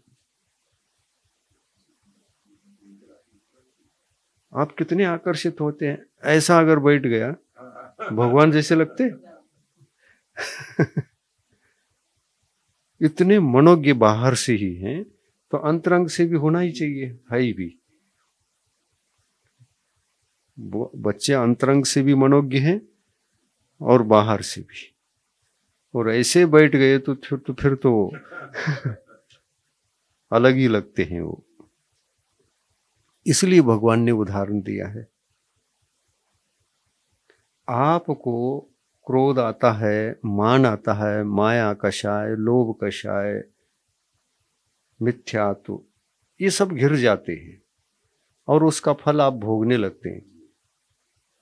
आप कितने आकर्षित होते हैं, ऐसा अगर बैठ गया भगवान जैसे लगते। इतने मनोज्ञ बाहर से ही हैं, तो अंतरंग से भी होना ही चाहिए, है ही भी। बच्चे अंतरंग से भी मनोज्ञ हैं और बाहर से भी। और ऐसे बैठ गए तो फिर तो अलग ही लगते हैं वो। इसलिए भगवान ने उदाहरण दिया है। आपको क्रोध आता है, मान आता है, माया कषाय, लोभ कषाय, मिथ्यात्व, ये सब घिर जाते हैं और उसका फल आप भोगने लगते हैं।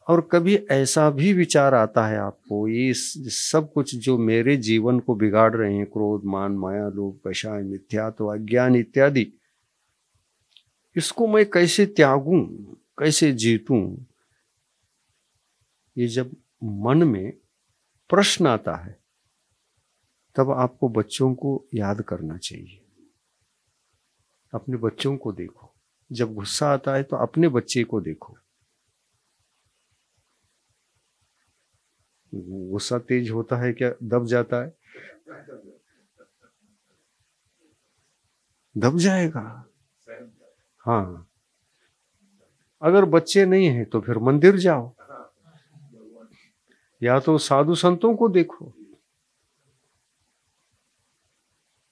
और कभी ऐसा भी विचार आता है आपको, ये सब कुछ जो मेरे जीवन को बिगाड़ रहे हैं, क्रोध, मान, माया, लोभ, कषाय, मिथ्यात्व, अज्ञान इत्यादि, इसको मैं कैसे त्यागूं, कैसे जीतूं। ये जब मन में प्रश्न आता है, तब आपको बच्चों को याद करना चाहिए। अपने बच्चों को देखो। जब गुस्सा आता है तो अपने बच्चे को देखो। गुस्सा तेज होता है क्या, दब जाता है? दब जाएगा। हाँ, अगर बच्चे नहीं हैं तो फिर मंदिर जाओ, या तो साधु संतों को देखो,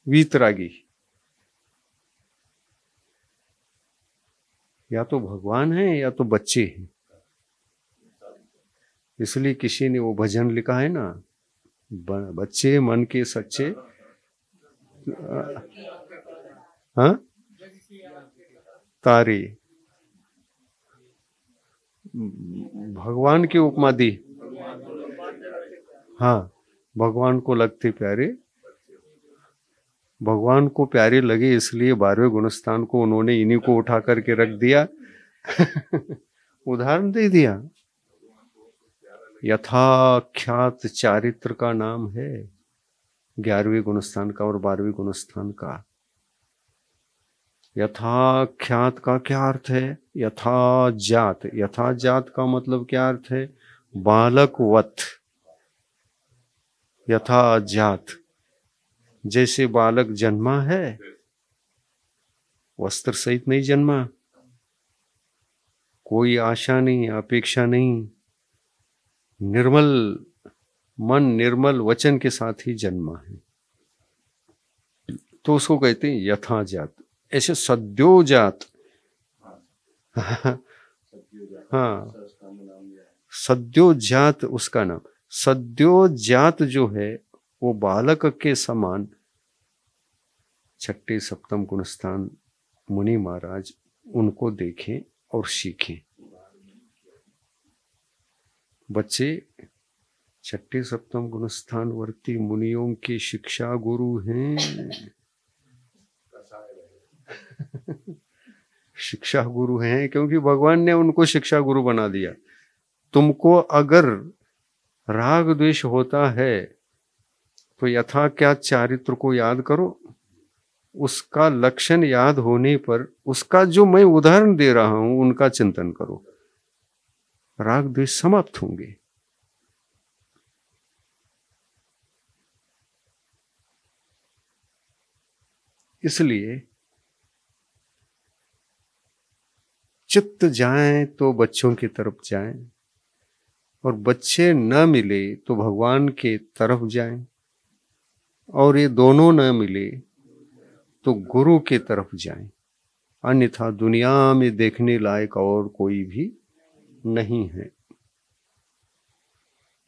वीतरागी, या तो भगवान है या तो बच्चे हैं। इसलिए किसी ने वो भजन लिखा है ना, बच्चे मन के सच्चे। हाँ, तारे भगवान की उपमा दी। हाँ, भगवान को लगते प्यारे भगवान को प्यारे लगे इसलिए 12वें गुणस्थान को उन्होंने इन्हीं को उठा करके रख दिया। उदाहरण दे दिया। यथाख्यात चारित्र का नाम है 11वें गुणस्थान का और 12वें गुणस्थान का। यथाख्यात का क्या अर्थ है? यथाजात। यथाजात का मतलब क्या अर्थ है? बालकवत। यथाजात, जैसे बालक जन्मा है, वस्त्र सहित नहीं जन्मा, कोई आशा नहीं, अपेक्षा नहीं, निर्मल मन निर्मल वचन के साथ ही जन्मा है, तो उसको कहते हैं यथाजात। ऐसे सद्योजात, हाँ, सद्योजात उसका नाम। सद्योजात जो है वो बालक के समान 6 सप्तम गुणस्थान मुनि महाराज उनको देखें और सीखें। बच्चे 6 सप्तम गुणस्थान वर्ती मुनियों के शिक्षा गुरु हैं। शिक्षा गुरु हैं क्योंकि भगवान ने उनको शिक्षा गुरु बना दिया। तुमको अगर राग द्वेष होता है तो यथा क्या चारित्र को याद करो, उसका लक्षण याद होने पर उसका जो मैं उदाहरण दे रहा हूं उनका चिंतन करो, राग द्वेष समाप्त होंगे। इसलिए चित्त जाए तो बच्चों की तरफ जाएं और बच्चे न मिले तो भगवान के तरफ जाएं, और ये दोनों न मिले तो गुरु के तरफ जाएं। अन्यथा दुनिया में देखने लायक और कोई भी नहीं है।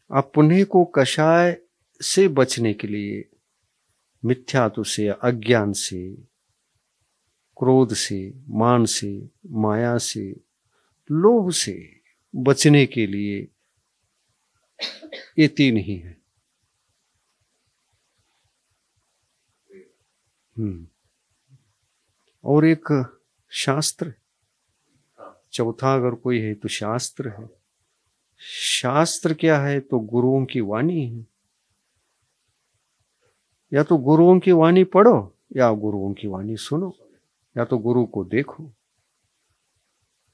अपने को कषाय से बचने के लिए, मिथ्यात्व से, अज्ञान से, क्रोध से, मान से, माया से, लोभ से बचने के लिए ये 3 ही है। और एक शास्त्र, चौथा अगर कोई है तो शास्त्र है। शास्त्र क्या है? तो गुरुओं की वाणी है। या तो गुरुओं की वाणी पढ़ो या गुरुओं की वाणी सुनो या तो गुरु को देखो।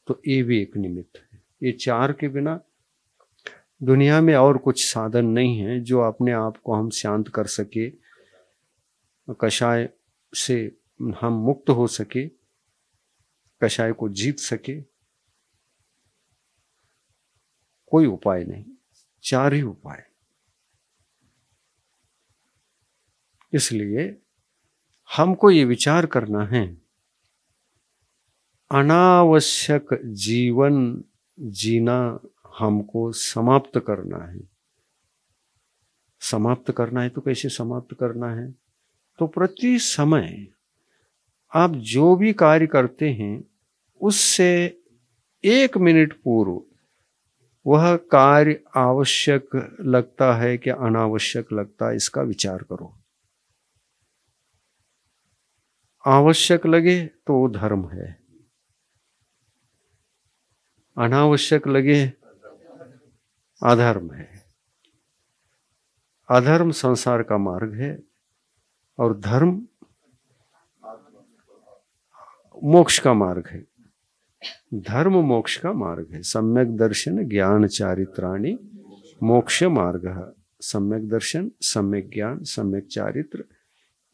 तो ये भी एक निमित्त है। ये 4 के बिना दुनिया में और कुछ साधन नहीं है जो अपने आप को हम शांत कर सके, कषाय से हम मुक्त हो सके, कषाय को जीत सके। कोई उपाय नहीं, 4 ही उपाय। इसलिए हमको ये विचार करना है, अनावश्यक जीवन जीना हमको समाप्त करना है। समाप्त करना है तो कैसे समाप्त करना है? तो प्रति समय आप जो भी कार्य करते हैं उससे 1 मिनट पूर्व वह कार्य आवश्यक लगता है कि अनावश्यक लगता है, इसका विचार करो। आवश्यक लगे तो वो धर्म है, अनावश्यक लगे अधर्म है। अधर्म संसार का मार्ग है और धर्म मोक्ष का मार्ग है। धर्म मोक्ष का मार्ग है। सम्यक दर्शन ज्ञान चारित्राणि मोक्ष मार्ग। सम्यक दर्शन, सम्यक ज्ञान, सम्यक चारित्र,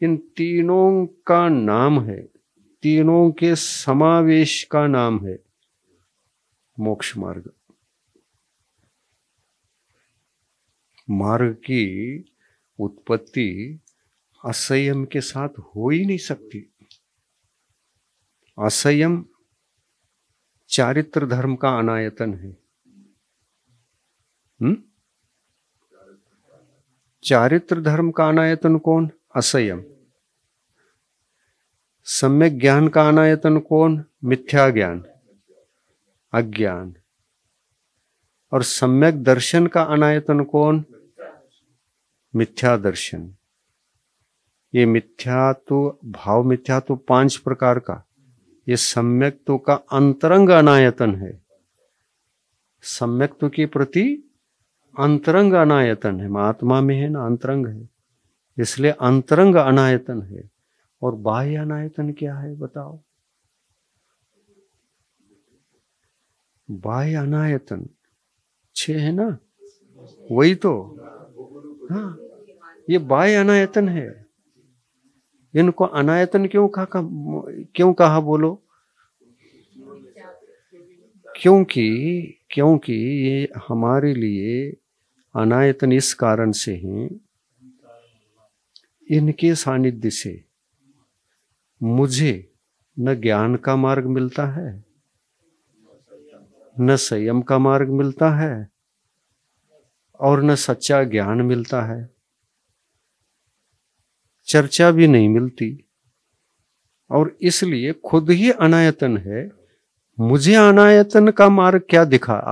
इन तीनों का नाम है, तीनों के समावेश का नाम है मोक्ष मार्ग। मार्ग की उत्पत्ति असंयम के साथ हो ही नहीं सकती। असंयम चारित्र धर्म का अनायतन है। चारित्र धर्म का अनायतन कौन? असंयम। सम्यक ज्ञान का अनायतन कौन? मिथ्या ज्ञान, अज्ञान। और सम्यक दर्शन का अनायतन कौन? मिथ्या दर्शन। ये मिथ्या तो भाव मिथ्या तो 5 प्रकार का, ये सम्यक्त्व का अंतरंग अनायतन है। सम्यक्त्व के प्रति अंतरंग अनायतन है, आत्मा में है ना, अंतरंग है, इसलिए अंतरंग अनायतन है। और बाह्य अनायतन क्या है बताओ? बाह्य अनायतन 6 है ना, वही तो। हाँ, ये बाह्य अनायतन है। इनको अनायतन क्यों कहा बोलो? क्योंकि ये हमारे लिए अनायतन इस कारण से हैं, इनके सानिध्य से मुझे न ज्ञान का मार्ग मिलता है, न संयम का मार्ग मिलता है, और न सच्चा ज्ञान मिलता है। चर्चा भी नहीं मिलती, और इसलिए खुद ही अनायतन है। मुझे अनायतन का मार्ग क्या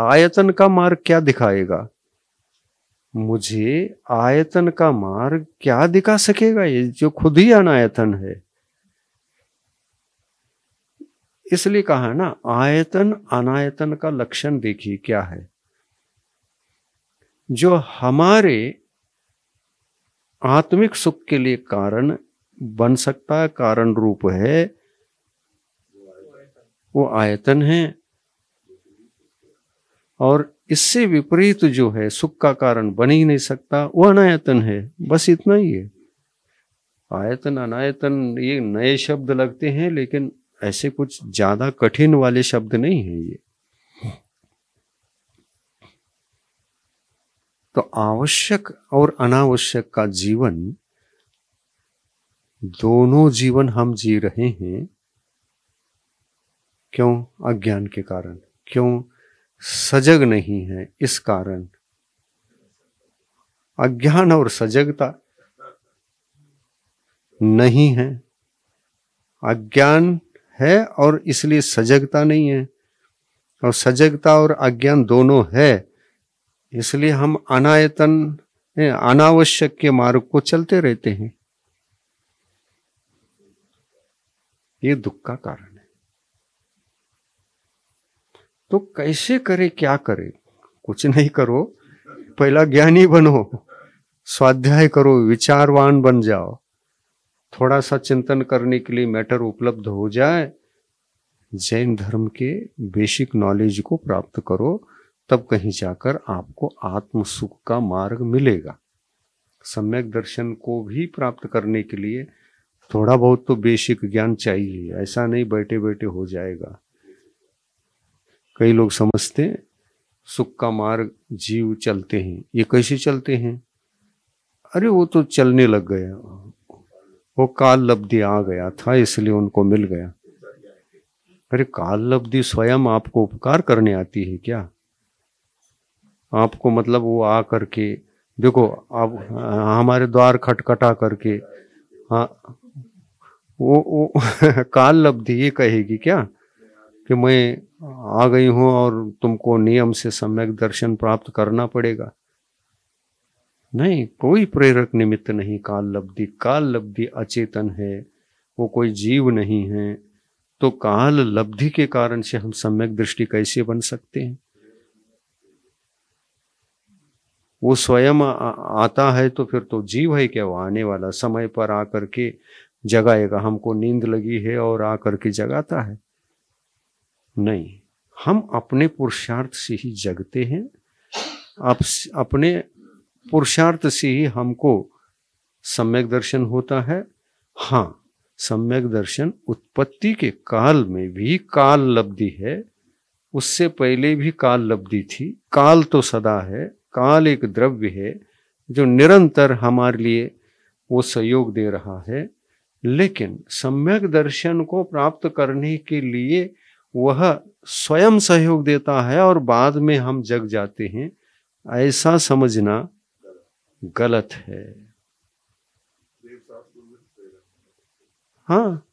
आयतन का मार्ग क्या दिखाएगा? मुझे आयतन का मार्ग क्या दिखा सकेगा ये जो खुद ही अनायतन है? इसलिए कहा ना, आयतन अनायतन का लक्षण देखिए क्या है। जो हमारे आत्मिक सुख के लिए कारण बन सकता है, कारण रूप है, वो आयतन है। और इससे विपरीत जो है, सुख का कारण बन ही नहीं सकता, वो अनायतन है। बस इतना ही है। आयतन अनायतन ये नए शब्द लगते हैं, लेकिन ऐसे कुछ ज्यादा कठिन वाले शब्द नहीं है ये। तो आवश्यक और अनावश्यक का जीवन, दोनों जीवन हम जी रहे हैं। क्यों? अज्ञान के कारण। क्यों? सजग नहीं है इस कारण। अज्ञान और सजगता नहीं है, अज्ञान है और इसलिए सजगता नहीं है, और सजगता और अज्ञान दोनों है, इसलिए हम अनायतन अनावश्यक के मार्ग को चलते रहते हैं। ये दुख का कारण है। तो कैसे करे, क्या करे? कुछ नहीं करो, पहला ज्ञानी बनो, स्वाध्याय करो, विचारवान बन जाओ। थोड़ा सा चिंतन करने के लिए मैटर उपलब्ध हो जाए, जैन धर्म के बेसिक नॉलेज को प्राप्त करो, तब कहीं जाकर आपको आत्म सुख का मार्ग मिलेगा। सम्यक दर्शन को भी प्राप्त करने के लिए थोड़ा बहुत तो बेसिक ज्ञान चाहिए, ऐसा नहीं बैठे बैठे हो जाएगा। कई लोग समझते हैं सुख का मार्ग जीव चलते हैं। ये कैसे चलते हैं? अरे वो तो चलने लग गया, वो काल लब्धि आ गया था इसलिए उनको मिल गया। अरे काल लब्धि स्वयं आपको उपकार करने आती है क्या? आपको मतलब वो आ करके देखो, आप हमारे द्वार खटखटा करके, हाँ, वो काल लब्धि ये कहेगी क्या कि मैं आ गई हूं और तुमको नियम से सम्यक दर्शन प्राप्त करना पड़ेगा? नहीं, कोई प्रेरक निमित्त नहीं। काल लब्धि अचेतन है, वो कोई जीव नहीं है। तो काल लब्धि के कारण से हम सम्यक दृष्टि कैसे बन सकते हैं? वो स्वयं आता है तो फिर तो जीव है क्या? वो आने वाला समय पर आकर के जगाएगा। हमको नींद लगी है और आकर के जगाता है? नहीं, हम अपने पुरुषार्थ से ही जगते हैं। अपने पुरुषार्थ से ही हमको सम्यक दर्शन होता है। हाँ, सम्यक दर्शन उत्पत्ति के काल में भी काल लब्धि है, उससे पहले भी काल लब्धि थी। काल तो सदा है, काल एक द्रव्य है जो निरंतर हमारे लिए वो सहयोग दे रहा है। लेकिन सम्यक दर्शन को प्राप्त करने के लिए वह स्वयं सहयोग देता है और बाद में हम जग जाते हैं, ऐसा समझना गलत है। हाँ,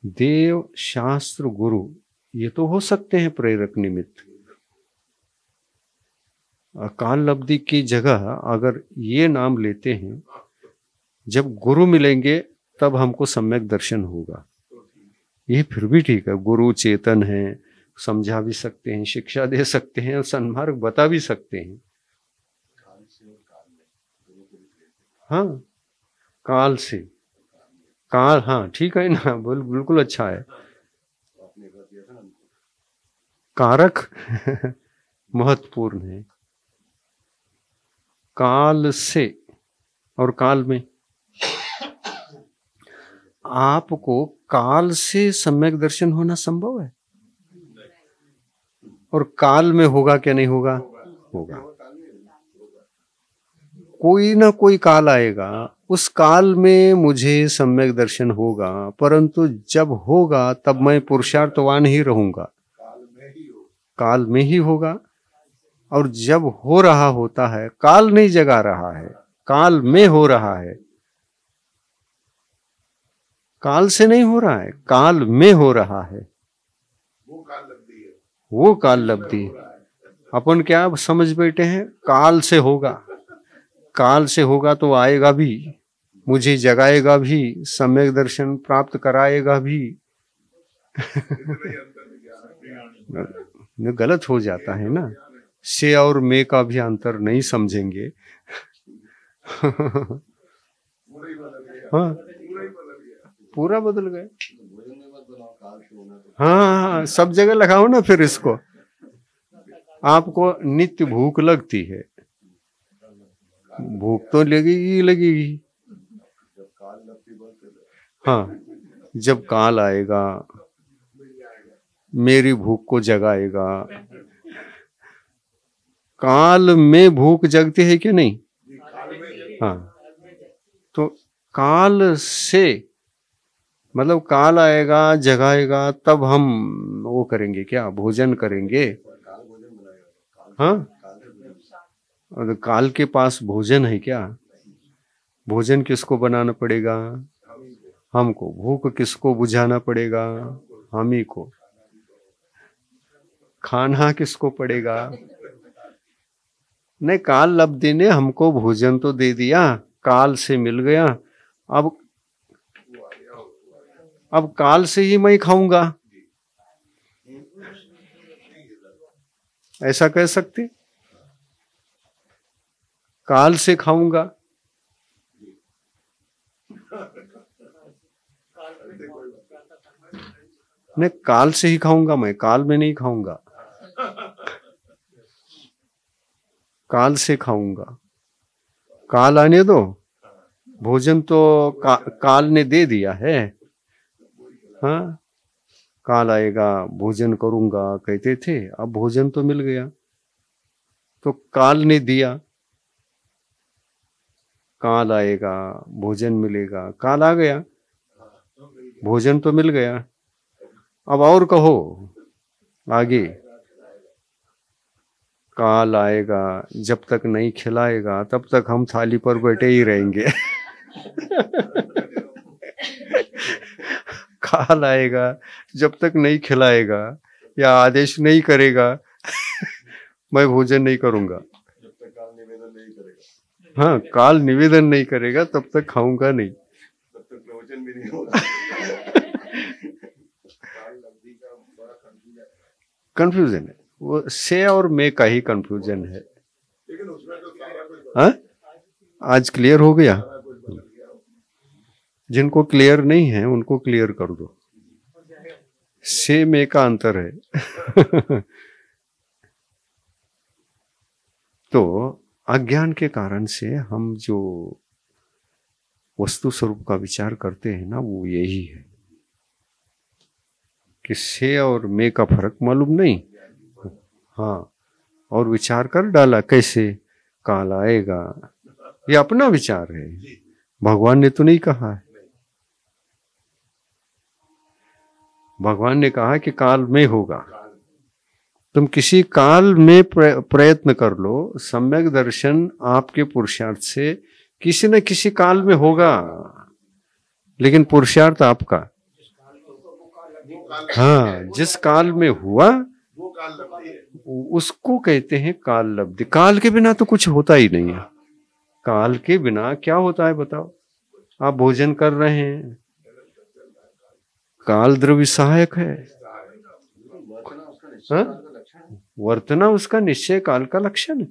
देव शास्त्र गुरु ये तो हो सकते हैं प्रेरक निमित्त। काल लब्धि की जगह अगर ये नाम लेते हैं जब गुरु मिलेंगे तब हमको सम्यक दर्शन होगा। ये फिर भी ठीक है, गुरु चेतन है, समझा भी सकते हैं, शिक्षा दे सकते हैं और सन्मार्ग बता भी सकते हैं। हाँ, काल से काल, हाँ ठीक है ना, बिल्कुल अच्छा है। कारक महत्वपूर्ण है। काल से और काल में, आपको काल से सम्यक दर्शन होना संभव है? और काल में होगा क्या नहीं होगा? होगा। कोई ना कोई काल आएगा, उस काल में मुझे सम्यक दर्शन होगा, परंतु जब होगा तब मैं पुरुषार्थवान ही रहूंगा, काल में ही होगा। और जब हो रहा होता है, काल नहीं जगा रहा है, काल में हो रहा है, काल से नहीं हो रहा है, काल में हो रहा है। वो काल लब्धि अपन क्या समझ बैठे हैं, काल से होगा, काल से होगा तो आएगा भी, मुझे जगाएगा भी, सम्यक दर्शन प्राप्त कराएगा भी। गलत हो जाता है ना, से और में का भी अंतर नहीं समझेंगे। हाँ, पूरा बदल गया। हाँ, सब जगह लगाओ ना फिर इसको। आपको नित्य भूख लगती है, भूख तो लगेगी लगेगी। हाँ, जब काल आएगा मेरी भूख को जगाएगा। काल में भूख जगती है कि नहीं? हाँ, तो काल से मतलब काल आएगा जगाएगा, तब हम वो करेंगे क्या, भोजन करेंगे। हाँ, और काल के पास भोजन है क्या? भोजन किसको बनाना पड़ेगा? हमको। भूख किसको बुझाना पड़ेगा? हम ही को। खाना किसको पड़ेगा? नहीं, काल लब्धि ने हमको भोजन तो दे दिया, काल से मिल गया, अब काल से ही मैं खाऊंगा, ऐसा कह सकते? काल से खाऊंगा, नहीं काल से ही खाऊंगा, मैं काल में नहीं खाऊंगा, काल से खाऊंगा। काल आने दो, भोजन तो काल ने दे दिया है। हाँ, काल आएगा भोजन करूंगा कहते थे, अब भोजन तो मिल गया, तो काल ने दिया। काल आएगा भोजन मिलेगा, काल आ गया, भोजन तो मिल गया, अब और कहो आगे। काल आएगा, जब तक नहीं खिलाएगा तब तक हम थाली पर बैठे ही रहेंगे। काल आएगा, जब तक नहीं खिलाएगा या आदेश नहीं करेगा, मैं भोजन नहीं करूंगा। हाँ, काल निवेदन नहीं करेगा तब तक खाऊंगा नहीं, तब तक भोजन भी नहीं होगा। कंफ्यूजन है वो, से और में का ही कंफ्यूजन है। हाँ, आज क्लियर हो गया? जिनको क्लियर नहीं है उनको क्लियर कर दो, से में का अंतर है। तो अज्ञान के कारण से हम जो वस्तु स्वरूप का विचार करते हैं ना, वो यही है कि से और में का फर्क मालूम नहीं। हाँ, और विचार कर डाला कैसे, काल आएगा, ये अपना विचार है, भगवान ने तो नहीं कहा है। भगवान ने कहा कि काल में होगा, तुम किसी काल में प्रयत्न कर लो, सम्यक दर्शन आपके पुरुषार्थ से किसी न किसी काल में होगा, लेकिन पुरुषार्थ आपका। हाँ, जिस काल में हुआ उसको कहते हैं काल लब्धि। काल के बिना तो कुछ होता ही नहीं है। काल के बिना क्या होता है बताओ? आप भोजन कर रहे हैं, काल द्रव्य सहायक है। वर्तना उसका निश्चय काल का लक्षण है,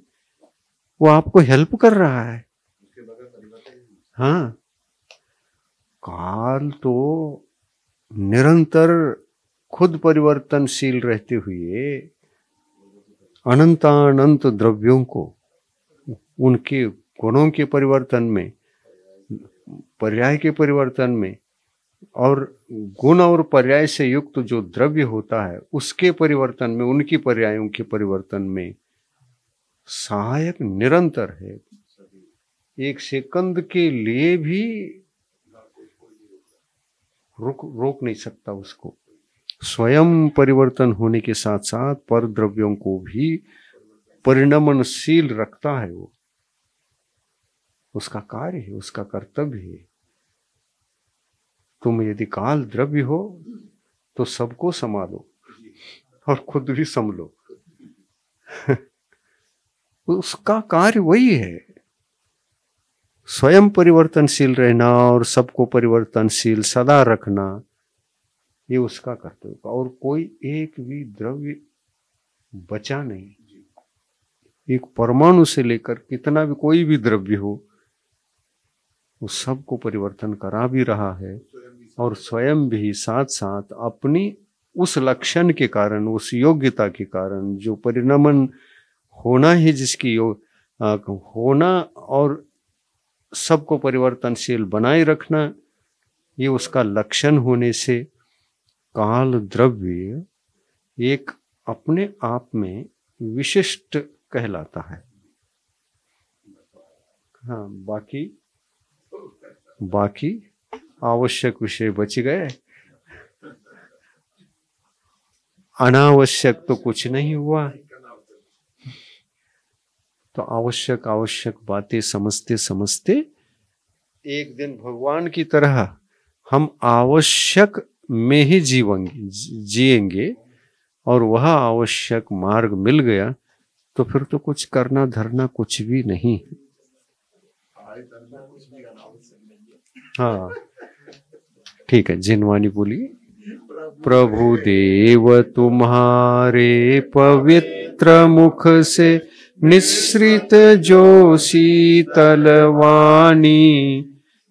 वो आपको हेल्प कर रहा है। हाँ, काल तो निरंतर खुद परिवर्तनशील रहते हुए अनंतानंत द्रव्यों को उनके गुणों के परिवर्तन में, पर्याय के परिवर्तन में, और गुण और पर्याय से युक्त जो द्रव्य होता है उसके परिवर्तन में, उनकी पर्यायों के परिवर्तन में सहायक निरंतर है। एक सेकंड के लिए भी रोक नहीं सकता उसको। स्वयं परिवर्तन होने के साथ साथ पर द्रव्यों को भी परिणमनशील रखता है। वो उसका कार्य है, उसका कर्तव्य है। तुम यदि काल द्रव्य हो तो सबको संभालो और खुद भी संभलो। उसका कार्य वही है, स्वयं परिवर्तनशील रहना और सबको परिवर्तनशील सदा रखना, ये उसका कर्तव्य। और कोई एक भी द्रव्य बचा नहीं। एक परमाणु से लेकर कितना भी कोई भी द्रव्य हो, वो सबको परिवर्तन करा भी रहा है और स्वयं भी साथ साथ अपनी उस लक्षण के कारण, उस योग्यता के कारण, जो परिणमन होना है जिसकी होना और सबको परिवर्तनशील बनाए रखना, ये उसका लक्षण होने से काल द्रव्य एक अपने आप में विशिष्ट कहलाता है। हाँ, बाकी आवश्यक विषय बच गए, अनावश्यक तो कुछ नहीं हुआ। तो आवश्यक बातें समझते समझते एक दिन भगवान की तरह हम आवश्यक में ही जिएंगे और वह आवश्यक मार्ग मिल गया तो फिर तो कुछ करना धरना कुछ भी नहीं। हाँ ठीक है, जिनवानी बोली। प्रभु देव तुम्हारे पवित्र मुख से निसृत जो शीतल वाणी,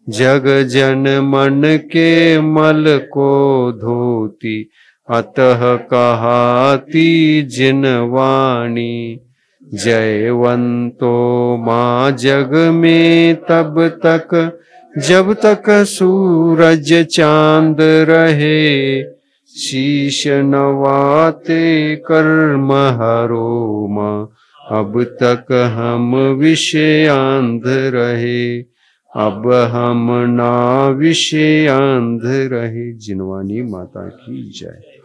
जग जन मन के मल को धोती, अतः कहाती जिनवाणी। जयवंतो माँ जग में तब तक जब तक सूरज चांद रहे, शीश नवाते कर्म हरो माँ, अब तक हम विषयांध रहे, अब हम ना विषयांध रहे। जिनवानी माता की जय।